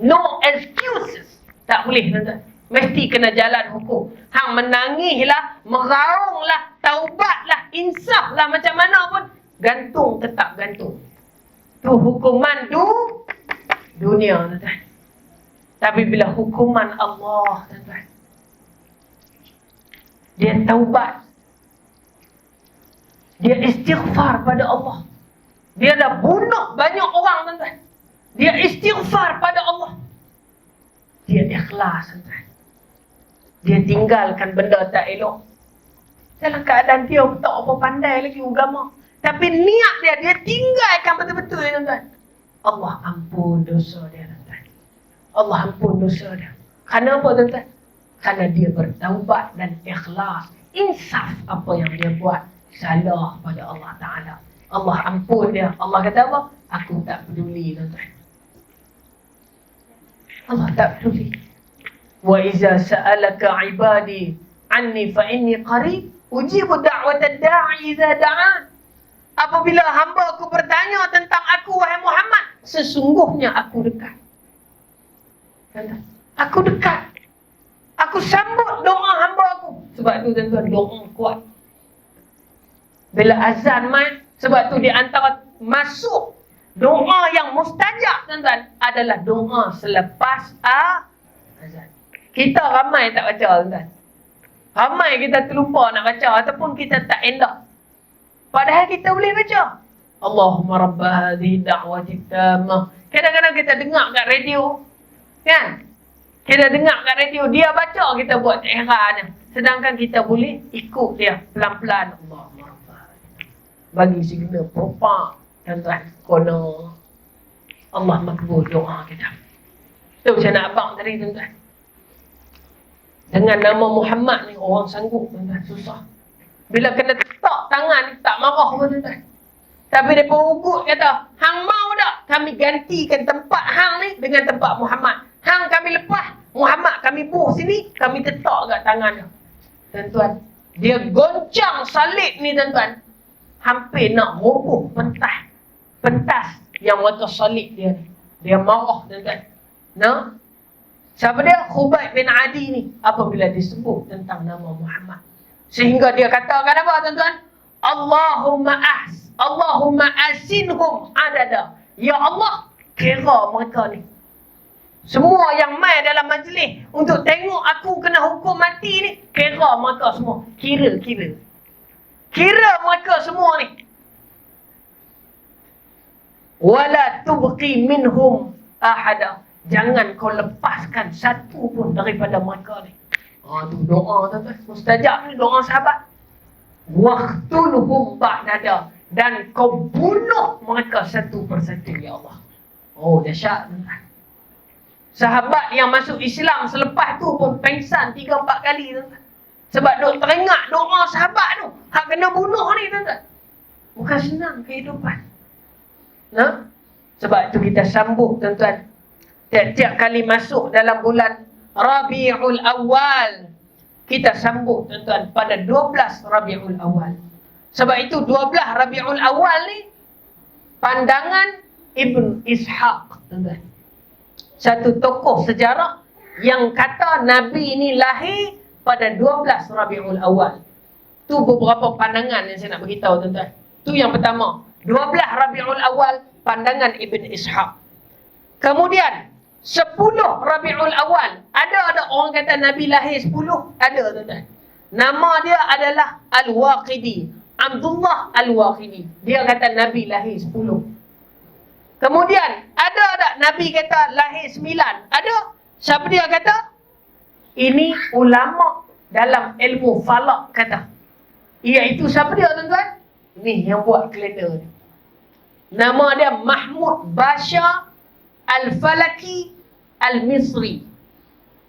no excuses. Tak boleh, tuan-tuan. Mesti kena jalan hukum. Hang menangislah, meraunglah, taubatlah, insaflah macam mana pun, gantung tetap gantung. Tu hukuman tu dunia, tuan-tuan. Tapi bila hukuman Allah, tuan-tuan, dia taubat, dia istighfar pada Allah. Dia dah bunuh banyak orang, tuan-tuan. Dia istighfar pada Allah. Dia ikhlas, tuan-tuan. Dia tinggalkan benda tak elok. Dalam keadaan dia tak apa pandai lagi agama. Tapi niat dia tinggalkan betul-betul, tuan-tuan. Allah ampun dosa dia, tuan-tuan. Allah ampun dosa dia. Kerana apa, tuan-tuan? Kerana dia bertaubat dan ikhlas. Insaf apa yang dia buat. Salah pada Allah Ta'ala. Allah ampun dia. Allah kata apa? Aku tak peduli, tuan-tuan. Allah tak peduli. Wa iza sa'alaka ibadi anni fa inni qarib ujibu da'watad da'i iza da'an. Apabila hamba aku bertanya tentang aku, wahai Muhammad, sesungguhnya aku dekat. Aku dekat. Aku sambut doa hamba aku. Sebab tu, tuan-tuan, doa kuat. Bila azan main, sebab tu di antara masuk doa yang mustajab, tuan-tuan, adalah doa selepas azan. Kita ramai tak baca, tuan-tuan. Ramai kita terlupa nak baca ataupun kita tak elok. Padahal kita boleh baca. Allahumma rabba hadhihi da'wati tammah. Kadang-kadang kita dengar kat radio, kan? Kita dengar kat radio, dia baca, kita buat heran. Sedangkan kita boleh ikut dia pelan-pelan. Allahumma rabba. Bagi segala propak, tuan-tuan, kono Allah makbul doa kita. Tu saya nak abang tadi, tuan-tuan. Dengan nama Muhammad ni orang sanggup, tuan-tuan, susah. Bila kena tak tangan, tak marah pun, tuan-tuan. Tapi mereka ugut kata, hang mau tak kami gantikan tempat hang ni dengan tempat Muhammad. Hang kami lepas, Muhammad kami buh sini, kami tetak kat tangan dia. Tuan-tuan, dia goncang salib ni, tuan-tuan. Hampir nak roboh pentas yang mereka salib dia ni. Dia marah, tuan-tuan. Nah, siapa dia? Khubayb bin Adi ni. Apabila disebut tentang nama Muhammad. Sehingga dia katakan apa, tuan-tuan? Allahumma asinhum adada. Ya Allah, kira mereka ni. Semua yang mai dalam majlis untuk tengok aku kena hukum mati ni, kira mereka semua. Kira mereka semua ni. Wala tubqi minhum ahada. Jangan kau lepaskan satu pun daripada mereka ni. Tu doa, tuan-tuan. Mustajab ni doa sahabat. Waqtulhum ba'dada. Dan kau bunuh mereka satu persatu, ya Allah. Dahsyat, tuan-tuan. Sahabat yang masuk Islam selepas tu pun pengsan 3-4 kali, tuan-tuan. Sebab duk teringat doa sahabat tu, hak kena bunuh ni, tuan-tuan. Bukan senang kehidupan. Nah, sebab tu kita sambut, tuan-tuan. Tiap-tiap kali masuk dalam bulan Rabiul Awal, kita sambut, tuan-tuan, pada 12 Rabiul Awal. Sebab itu 12 Rabiul Awal ni pandangan Ibn Ishaq, tuan-tuan. Satu tokoh sejarah yang kata Nabi ni lahir pada 12 Rabiul Awal. Tu beberapa pandangan yang saya nak beritahu, tuan-tuan. Tu yang pertama, 12 Rabiul Awal, pandangan Ibn Ishaq. Kemudian 10 Rabiul Awal, ada orang kata Nabi lahir 10, ada, tuan-tuan. Nama dia adalah Al-Waqidi, Abdullah Al-Waqidi. Dia kata Nabi lahir 10. Kemudian ada tak Nabi kata lahir 9? Ada. Siapa dia kata? Ini ulama dalam ilmu falak kata. Iaitu siapa dia, tuan-tuan? Ni yang buat kalender ni. Nama dia Mahmud Bashar Al-Falaki Al-Misri.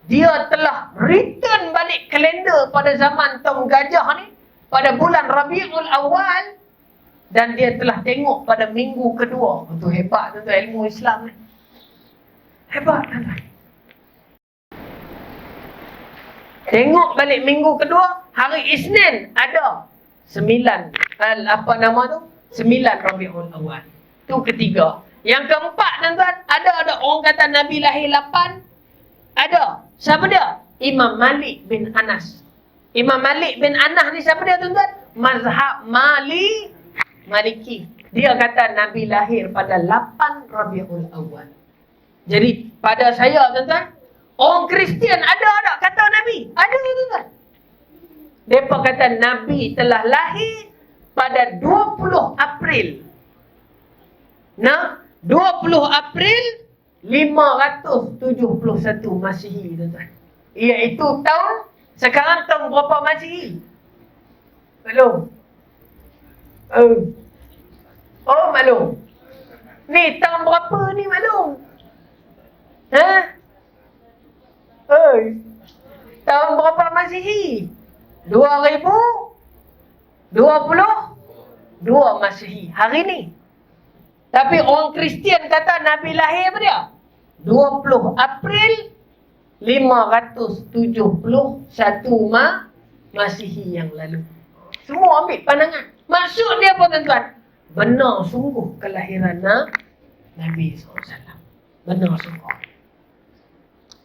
Dia telah return balik kalender pada zaman Tom Gajah ni pada bulan Rabiul Awal, dan dia telah tengok pada minggu kedua. Itu hebat, tuan-tuan, ilmu Islam ni. Hebat, tuan-tuan. Tengok balik minggu kedua, hari Isnin ada 9 Rabiul Awal. Itu ketiga. Yang keempat, tuan-tuan, ada orang kata Nabi lahir 8. Ada. Siapa dia? Imam Malik bin Anas. Imam Malik bin Anas ni siapa dia, tuan-tuan? Mazhab Maliki. Dia kata Nabi lahir pada 8 Rabiul Awal. Jadi pada saya, tuan-tuan, orang Kristian ada tak kata Nabi? Ada, tuan-tuan. Mereka kata Nabi telah lahir pada 20 April. Nah, 20 April 571 Masihi, tuan-tuan. Iaitu tahun, sekarang tahun berapa Masihi? Belum. Oh, maklum. Ni tahun berapa ni, maklum? Tahun berapa Masihi? 2022 Masihi. Hari ni. Tapi orang Kristian kata Nabi lahir apa dia? 20 April 571 Masihi yang lalu. Semua ambil pandangan. Maksud dia apa, tuan-tuan? Benar sungguh kelahiran Nabi SAW. Benar sungguh.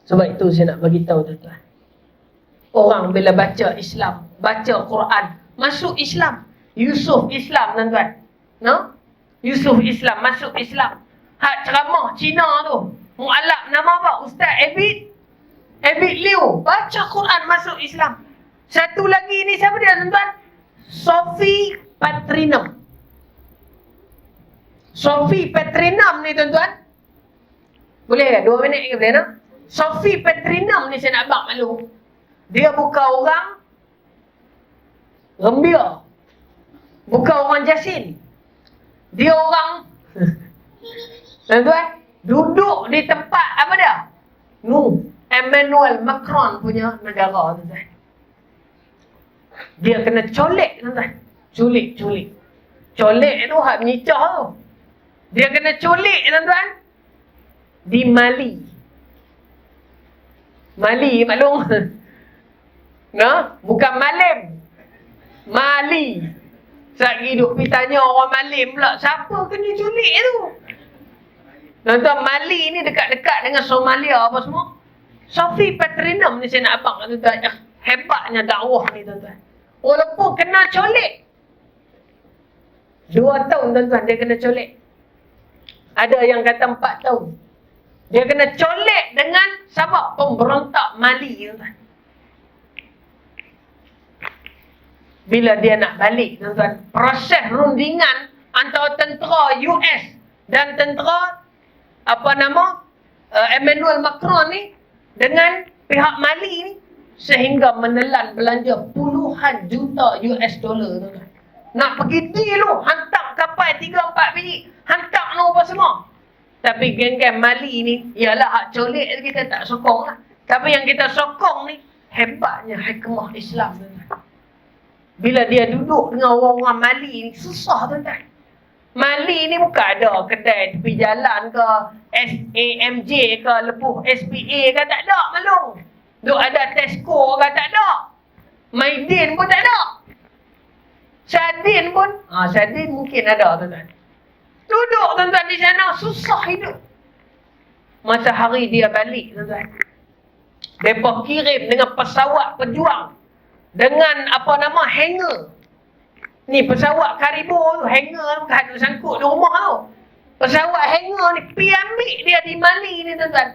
Sebab itu saya nak bagi tahu, tuan-tuan. Orang bila baca Islam, baca Quran, masuk Islam. Yusuf Islam, tuan-tuan. No? Yusuf Islam, masuk Islam. Hak ceramah Cina tu. Mu'alaf nama apa? Ustaz Abid Liu. Baca Quran, masuk Islam. Satu lagi ni siapa dia, tuan-tuan? Sophie Petrinum. Sophie Petrinum ni, tuan-tuan. Boleh ke? 2 minit ke boleh, no? Sophie Petrinum ni saya nak abang malu. Dia bukan orang Gembira. Bukan orang Jasin. Dia orang tuan-tuan, duduk di tempat apa dia? Emmanuel Macron punya negara, tuan-tuan. Dia kena colek, tuan-tuan. Culik. Colek tu hak menyicah tu. Dia kena culik, tuan-tuan, di Mali. Mali, maklum. Nah, bukan Malim. Mali. Sekali duk pergi tanya orang Malim pula, siapa kena culik tu? Tuan-tuan, Mali ni dekat-dekat dengan Somalia apa semua. Sophie Petrinum ni saya nak abang, tuan-tuan. Hebatnya dakwah ni, tuan-tuan. Walaupun kena colek 2 tahun, tuan-tuan, dia kena colek. Ada yang kata 4 tahun. Dia kena colek dengan siapa? Pemberontak Mali, tuan-tuan. Bila dia nak balik, tuan-tuan, proses rundingan antara tentera US dan tentera Emmanuel Macron ni dengan pihak Mali ni, sehingga menelan belanja puluhan juta US dollar, tuan-tuan. Nak pergi deal tu, hantar kapal 3-4 biji, hantar no apa semua. Tapi geng-geng mali ni, ialah hak colik kita tak sokong lah. Tapi yang kita sokong ni, hebatnya hikmah Islam. Bila dia duduk dengan orang-orang mali ni, susah tuan-tuan. Mali ni bukan ada kedai tepi jalan ke, SAMJ ke, lebuh SPA ke, tak ada malung. Duk ada Tesco ke, tak ada. Maidin pun tak ada. Sadin pun, Sadin mungkin ada tuan-tuan. Duduk tuan-tuan di sana, susah hidup. Masa hari dia balik tuan-tuan, mereka kirim dengan pesawat pejuang, dengan hanger. Ni pesawat Karibo tu, hanger bukan duk sangkut di rumah tu. Pesawat hanger ni pergi ambil dia di Mali ni tuan-tuan.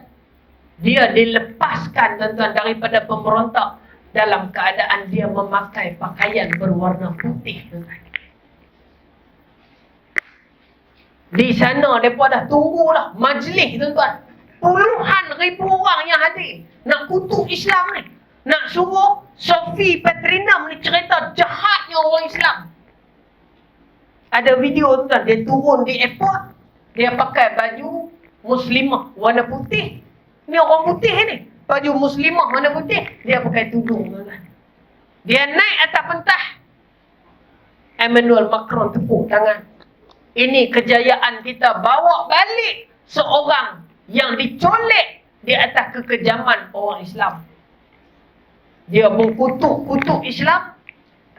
Dia dilepaskan tuan-tuan daripada pemberontak dalam keadaan dia memakai pakaian berwarna putih tuan-tuan. Di sana mereka dah tunggulah majlis tuan-tuan. Puluhan ribu orang yang hadir nak kutuk Islam ni. Nak suruh Sophie Petrinam ni cerita jahatnya orang Islam. Ada video tuan-tuan, dia turun di airport, dia pakai baju muslimah warna putih. Ni orang putih ni, baju muslimah warna putih, dia pakai tudung tuan-tuan. Dia naik atas pentas. Emmanuel Macron tepuk tangan. Ini kejayaan kita, bawa balik seorang yang dicolek di atas kekejaman orang Islam. Dia mengkutuk Islam.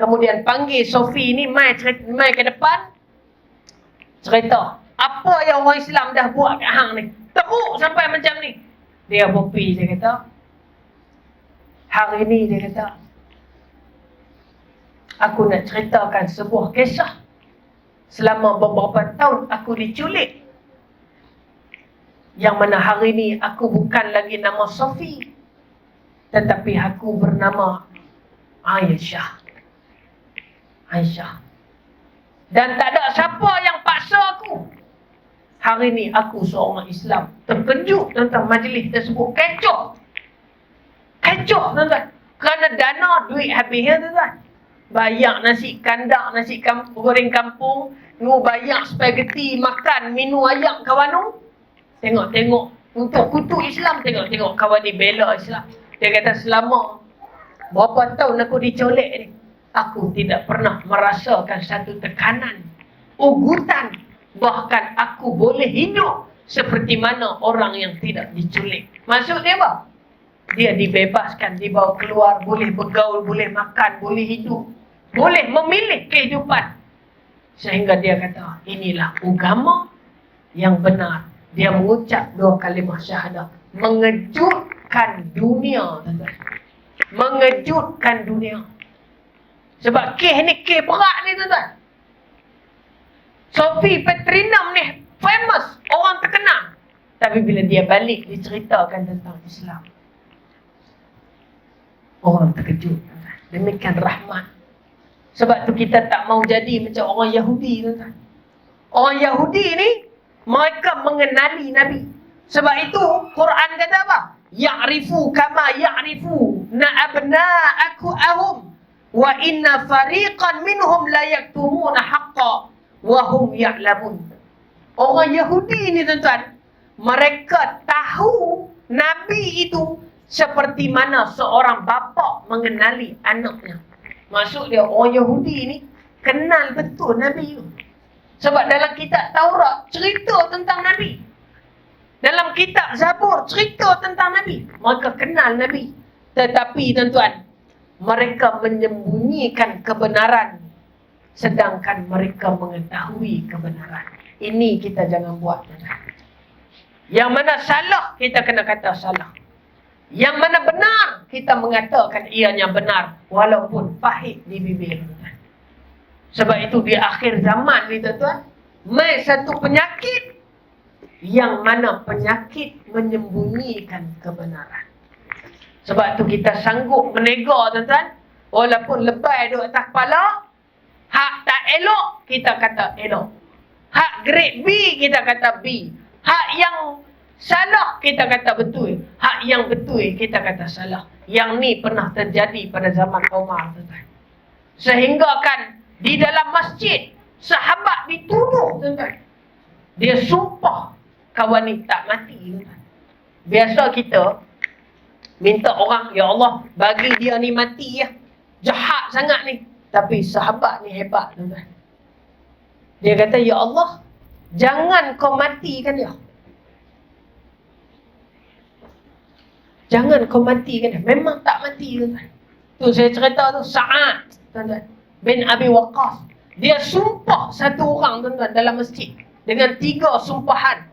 Kemudian panggil Sophie ni mai ke depan. Cerita apa yang orang Islam dah buat kat hang ni. Teruk sampai macam ni. Dia berpi, dia kata, hari ni dia kata, aku nak ceritakan sebuah kisah. Selama beberapa tahun aku diculik. Yang mana hari ni aku bukan lagi nama Sophie, tetapi aku bernama Aisyah. Dan tak ada siapa yang paksa aku. Hari ni aku seorang Islam. Terkejut tentang majlis tersebut. Kecoh tuan-tuan. Kerana dana, duit habis ya tuan-tuan. Bayar nasi kandak, nasi goreng kampung, nu bayar spaghetti, makan, minum ayam kawan nu. Tengok untuk kutuk Islam, tengok kawan ni bela Islam. Dia kata selama berapa tahun aku dicolek ni, aku tidak pernah merasakan satu tekanan, ugutan. Bahkan aku boleh hidup seperti mana orang yang tidak diculik. Maksud dia apa? Dia dibebaskan, dibawa keluar, boleh bergaul, boleh makan, boleh hidup, boleh memilih kehidupan. Sehingga dia kata, inilah agama yang benar. Dia mengucap 2 kalimah syahadah. Mengejutkan dunia. Mengejutkan dunia. Sebab kes ni kes berat ni tuan-tuan. Sophie Petrinam ni famous, orang terkenal. Tapi bila dia balik, diceritakan tentang Islam, orang terkejut. Demikian rahmat. Sebab tu kita tak mau jadi macam orang Yahudi tuan-tuan. Orang Yahudi ni, mereka mengenali Nabi. Sebab itu Quran kata apa? Ya'rifu kama ya'rifu abna'aku ahum wa inna fariqan minhum la yaktumuna haqqa wa hum ya'lamun. Orang Yahudi ni tuan-tuan, mereka tahu Nabi itu seperti mana seorang bapa mengenali anaknya. Maksud dia orang Yahudi ni kenal betul Nabi itu. Sebab dalam kitab Taurat cerita tentang Nabi. Dalam kitab Zabur cerita tentang Nabi. Mereka kenal Nabi. Tetapi tuan-tuan, mereka menyembunyikan kebenaran, sedangkan mereka mengetahui kebenaran. Ini kita jangan buat. Yang mana salah, kita kena kata salah. Yang mana benar, kita mengatakan ianya benar, walaupun pahit di bibir. Sebab itu di akhir zaman ni tuan-tuan, mai satu penyakit, yang mana penyakit menyembunyikan kebenaran. Sebab tu kita sanggup menega tuan-tuan, walaupun lebay duduk atas kepala. Hak tak elok, kita kata elok. Hak grade B, kita kata B. Hak yang salah, kita kata betul. Hak yang betul, kita kata salah. Yang ni pernah terjadi pada zaman Umar tuan-tuan. Sehingga kan di dalam masjid, sahabat dituduh tuan-tuan. Dia sumpah kawan ni tak mati. Biasa kita minta orang, ya Allah, bagi dia ni mati ya. Jahat sangat ni. Tapi sahabat ni hebat, tuan-tuan. Dia kata, ya Allah, jangan kau matikan dia. Jangan kau matikan dia. Memang tak mati, tuan-tuan. Tu saya cerita tu, Sa'ad, tuan-tuan, bin Abi Waqqas. Dia sumpah satu orang, tuan-tuan, dalam masjid. Dengan 3 sumpahan.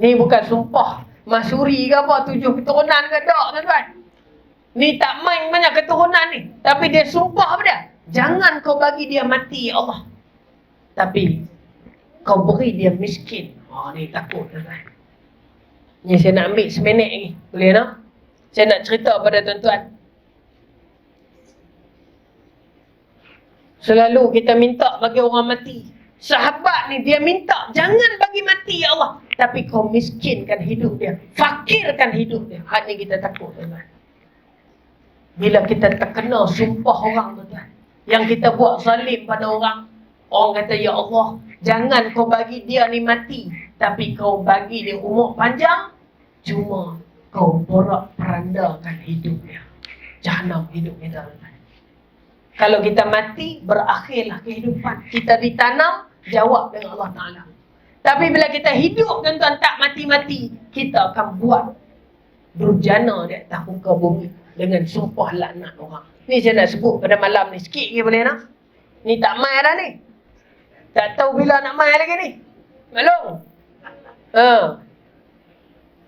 Ni bukan sumpah Masuri ke apa, 7 keturunan ke tak, tuan-tuan. Ni tak main banyak keturunan ni. Tapi dia sumpah apa dia? Jangan kau bagi dia mati, ya Allah. Tapi kau beri dia miskin. Ni takut, tuan-tuan. Ni saya nak ambil seminit lagi. Boleh tak? Saya nak cerita pada tuan-tuan. Selalu kita minta bagi orang mati. Sahabat ni dia minta, jangan bagi mati, ya Allah. Tapi kau miskinkan hidup dia. Fakirkan hidup dia. Hal ni kita takut, tuan-tuan. Bila kita terkena sumpah orang, tuan-tuan, yang kita buat zalim pada orang. Orang kata, ya Allah, jangan kau bagi dia ni mati. Tapi kau bagi dia umur panjang. Cuma kau porak-perandakan hidup dia. Jahanam hidup kita, tuan-tuan. Kalau kita mati, berakhirlah kehidupan. Kita ditanam, jawab dengan Allah Ta'ala. Tapi bila kita hidup, tuan-tuan, tak mati-mati, kita akan buat durjana di atas muka bumi dengan sumpah laknat orang. Ni saya nak sebut pada malam ni. Sikit ke boleh nak? Ni tak mai dah ni. Tak tahu bila nak mai lagi ni. Maklum.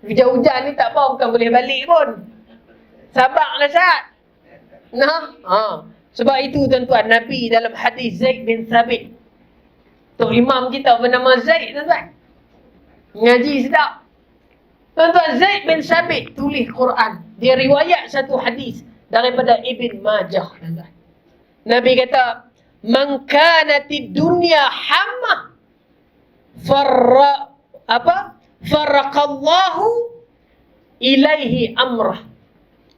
Hujan-hujan ni tak apa, bukan boleh balik pun. Sabarlah Syed. Nah, sebab itu tuan-tuan, Nabi dalam hadis Zaid bin Thabit. Tok Imam kita bernama Zaid, tuan-tuan. Ngaji sedap. Tuan-tuan, Zaid bin Thabit tulis Quran. Dia riwayat satu hadis daripada Ibn Majah, tuan-tuan. Nabi kata, "Man kanatid dunya hamma farraqallahu ilaihi amrah."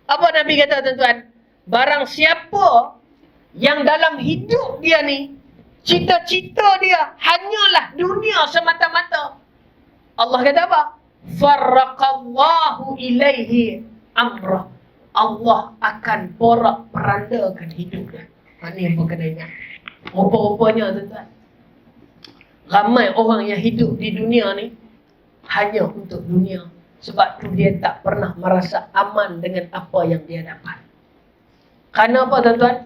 Apa Nabi kata, tuan-tuan? Barang siapa yang dalam hidup dia ni, cita-cita dia hanyalah dunia semata-mata, Allah kata apa? Farraqallahu ilaihi amrah. Allah akan porak-perandakan hidup dia. Ini apa kena ingat. Rupa-rupanya, tuan-tuan, ramai orang yang hidup di dunia ni hanya untuk dunia. Sebab tu dia tak pernah merasa aman dengan apa yang dia dapat. Kerana apa, tuan-tuan?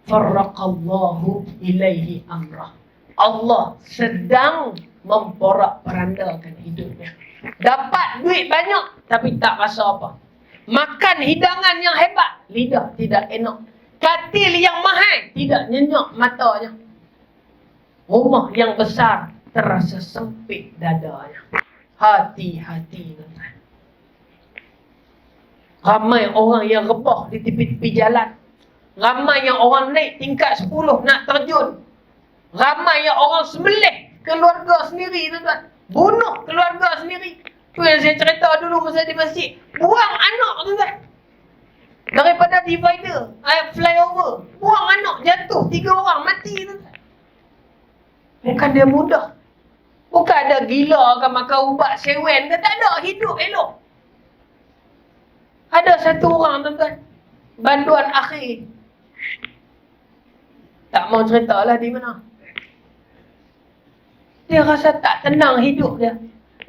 Farraqallahu ilaihi amrah. Allah sedang memporak-perandakan hidupnya. Dapat duit banyak, tapi tak rasa apa. Makan hidangan yang hebat, lidah tidak enak. Katil yang mahal, tidak nyenyak matanya. Rumah yang besar, terasa sempit dadanya. Hati-hati, tuan-tuan. Ramai orang yang rebah di tepi-tepi jalan. Ramai yang orang naik tingkat 10 nak terjun. Ramai yang orang sembelih keluarga sendiri, tuan-tuan. Bunuh keluarga sendiri. Tu yang saya cerita dulu masa di masjid. Buang anak, tuan-tuan. Daripada divider, flyover. Buang anak, jatuh 3 orang, mati, tuan-tuan. Bukan dia mudah. Bukan ada gila akan makan ubat sewen ke, tak ada, hidup elok. Ada satu orang, tuan-tuan, banduan akhir. Tak mau ceritalah di mana. Dia rasa tak tenang hidup dia.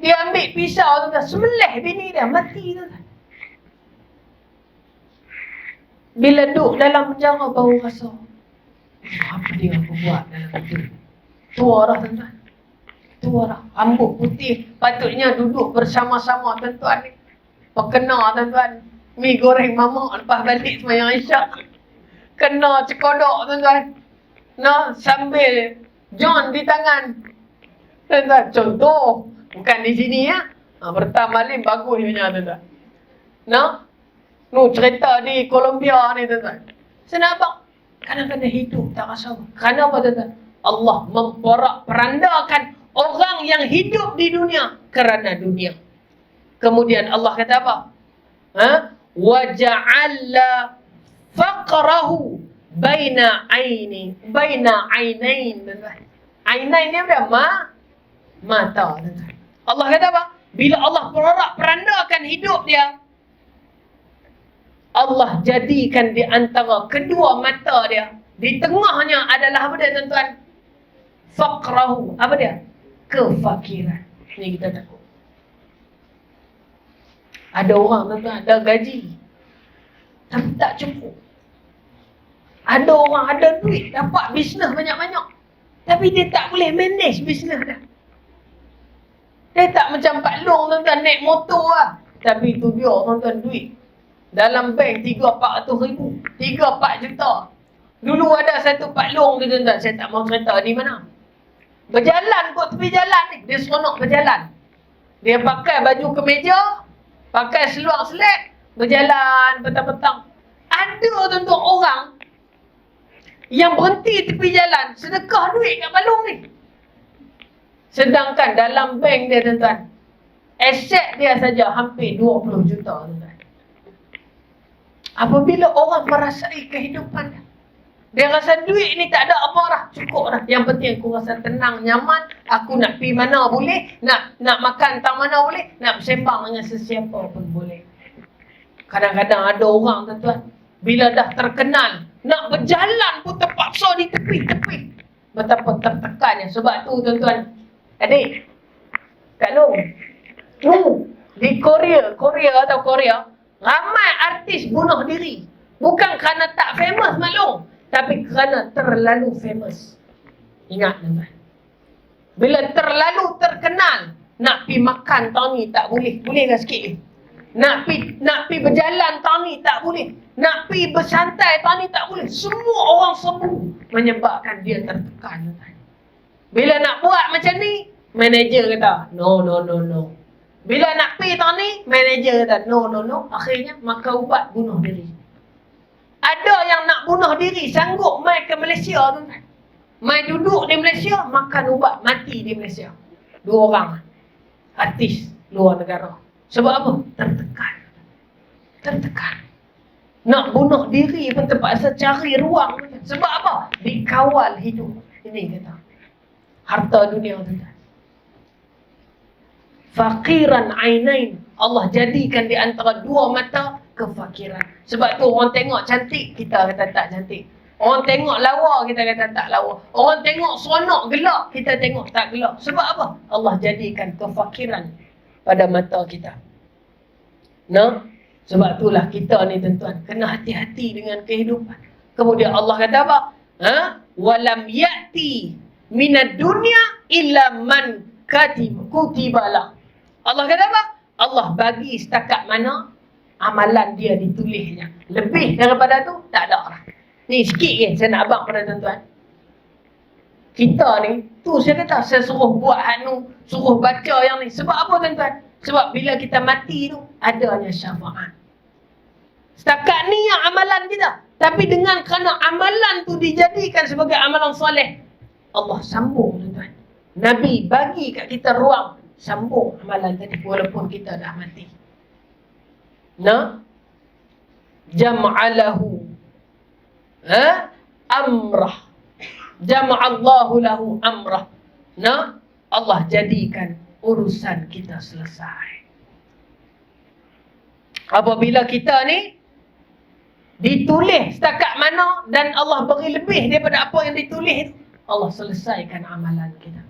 Dia ambil pisau, tuan-tuan, sembelih bini dia, mati, tuan-tuan. Bila duduk dalam penjara baru rasa, apa dia aku buat dalam hidup. Tua dah, tuan-tuan. Tua dah. Rambut putih. Patutnya duduk bersama-sama, tuan-tuan. Perkena, tuan-tuan. Mi goreng mamak lepas balik semayang isyak. Kena cekodok, tuan-tuan. Sambil John di tangan. Tuan-tuan, contoh. Bukan di sini ya. Pertama balik bagus punya, tuan-tuan. Cerita di Colombia ni, tuan-tuan. Kenapa? Kadang-kadang hidup tak rasa. Kenapa, tuan-tuan? Allah memporak-perandakan orang yang hidup di dunia kerana dunia. Kemudian Allah kata apa? Wa ja'alla faqrahu baina ainain. Ainain ni apa? mata. Allah kata apa? Bila Allah perandakan hidup dia, Allah jadikan di antara kedua mata dia, di tengahnya adalah apa dia tuan-tuan? Faqrahu. Apa dia? Kefakiran. Ni kita takut. Ada orang tuan-tuan ada gaji tapi tak cukup. Ada orang ada duit, dapat bisnes banyak-banyak, tapi dia tak boleh manage bisnes dah. Dia tak macam Pak Long tuan-tuan naik motor lah. Tapi tu dia tuan-tuan duit dalam bank 3-400 ribu, 3-4 juta. Dulu ada satu Pak Long tu tuan-tuan, saya tak mau cerita di mana. Berjalan kot tepi jalan ni, dia seronok berjalan. Dia pakai baju kemeja, pakai seluar selek, berjalan petang-petang. Ada tuan-tuan orang yang berhenti tepi jalan, sedekah duit kat Pak Long ni. Sedangkan dalam bank dia tuan-tuan, aset dia saja hampir 20 juta tuan-tuan. Apabila orang merasai kehidupan dia rasa duit ni tak ada apa dah, cukup dah. Yang penting aku rasa tenang, nyaman, aku nak pergi mana boleh, nak makan tak mana boleh, nak bersembang dengan sesiapa pun boleh. Kadang-kadang ada orang tuan-tuan, bila dah terkenal, nak berjalan pun terpaksa di tepi-tepi. Betapa tertekannya. Sebab tu tuan-tuan, adik, Kak Long, di Korea atau Korea, ramai artis bunuh diri. Bukan kerana tak famous maklum, tapi kerana terlalu famous. Ingat tuan-tuan, bila terlalu terkenal, nak pergi makan tahun ni tak boleh. Boleh ke sikit ni? Nak pergi berjalan tahun ni tak boleh. Nak pergi bersantai tahun ni tak boleh. Semua orang sebut, menyebabkan dia tertekan. Bila nak buat macam ni, manager kata no. Bila nak pergi tahun ni, manager kata no. Akhirnya makan ubat bunuh diri. Ada yang nak bunuh diri, sanggup mai ke Malaysia tuan-tuan. Mai duduk di Malaysia, makan ubat, mati di Malaysia. 2 orang artis luar negara. Sebab apa? Tertekan. Nak bunuh diri pun terpaksa cari ruang. Sebab apa? Dikawal hidup. Ini kata harta dunia tuan-tuan. Faqiran ainain. Allah jadikan di antara 2 mata kefakiran. Sebab tu orang tengok cantik, kita kata tak cantik. Orang tengok lawa, kita kata tak lawa. Orang tengok seronok, gelap, kita tengok tak gelap. Sebab apa? Allah jadikan kefakiran pada mata kita. Nah, sebab itulah kita ni tuan-tuan kena hati-hati dengan kehidupan. Kemudian Allah kata apa? Walam ya'ti minad dunya illa man kutibalah. Allah kata apa? Allah bagi setakat mana amalan dia ditulisnya. Lebih daripada tu tak ada orang. Ni sikit je saya nak abang pada tuan-tuan. Kita ni, tu saya kata saya suruh buat suruh baca yang ni. Sebab apa tuan-tuan? Sebab bila kita mati tu adanya syafaat. Setakat ni yang amalan kita. Tapi dengan kerana amalan tu dijadikan sebagai amalan soleh, Allah sambung tuan-tuan. Nabi bagi kat kita ruang sambung amalan tadi walaupun kita dah mati. Jam'alahu amrah. Jama'allahu lahu amrah. Allah jadikan urusan kita selesai. Apabila kita ni ditulis setakat mana dan Allah beri lebih daripada apa yang ditulis, Allah selesaikan amalan kita.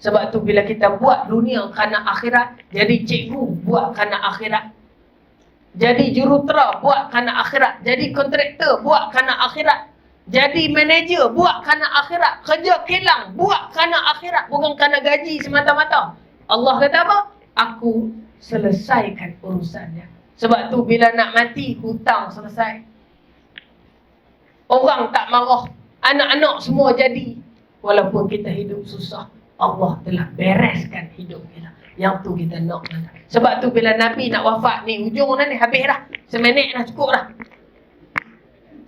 Sebab tu bila kita buat dunia kerana akhirat, jadi cikgu buat kerana akhirat, jadi jurutera buat kerana akhirat, jadi kontraktor buat kerana akhirat, jadi manager buat kerana akhirat, kerja kilang buat kerana akhirat, bukan kerana gaji semata-mata. Allah kata apa? Aku selesaikan urusannya. Sebab tu bila nak mati, hutang selesai. Orang tak marah, anak-anak semua jadi. Walaupun kita hidup susah, Allah telah bereskan hidup kita. Yang tu kita nak. Sebab tu bila Nabi nak wafat ni, hujung dah ni, habis dah. Seminit dah, cukup dah.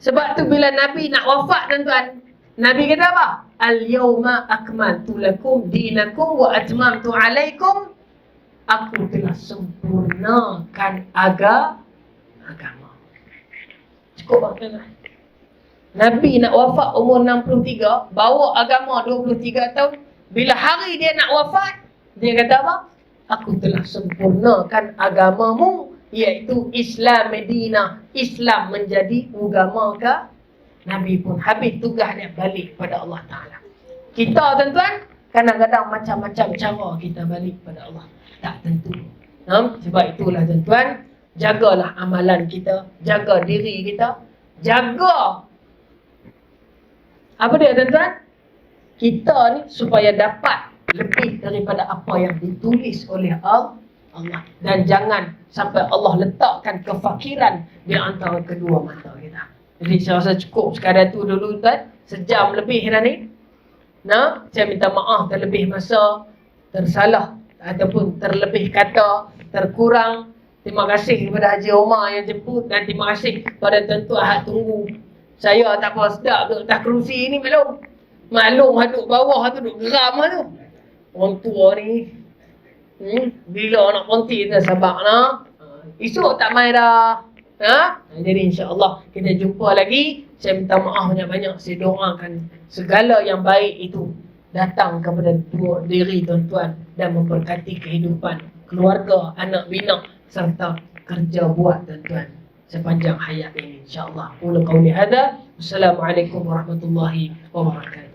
Sebab tu bila Nabi nak wafat tuan-tuan, Nabi kata apa? Al-yawma akmaltu lakum dinakum wa atmamtu alaikum. Aku telah sempurnakan agama. Cukup tuan-tuan. Nabi nak wafat umur 63, bawa agama 23 tahun. Bila hari dia nak wafat, Dia kata apa? Aku telah sempurnakan agamamu, iaitu Islam Medina. Islam menjadi agama ke Nabi pun. Habis tugas dia balik pada Allah Ta'ala. Kita tuan-tuan, kadang-kadang macam-macam cara kita balik pada Allah. Tak tentu. Sebab itulah tuan-tuan, jagalah amalan kita, jaga diri kita, jaga. Apa dia tuan-tuan? Kita ni supaya dapat lebih daripada apa yang ditulis oleh Allah. Dan jangan sampai Allah letakkan kefakiran di antara kedua mata kita. Jadi saya rasa cukup sekadar tu dulu tuan. Sejam lebih dah ni. Saya minta maaf terlebih masa, tersalah ataupun terlebih kata, terkurang. Terima kasih kepada Haji Omar yang jemput, dan terima kasih kepada tuan-tuan Ahad tunggu. Saya tak apa sedap duduk atas kerusi ni belum. Maklum duduk bawah tu duduk geram tu. Orang tua ni bila nak berhenti kita sabar nak. Esok tak main dah. Jadi insya-Allah kita jumpa lagi. Saya minta maaf banyak-banyak. Saya doakan segala yang baik itu datang kepada diri tuan-tuan dan memberkati kehidupan keluarga, anak bina serta kerja buat tuan-tuan sepanjang hayat ini insya-Allah. Qul qauli hadza. Wassalamualaikum warahmatullahi wabarakatuh.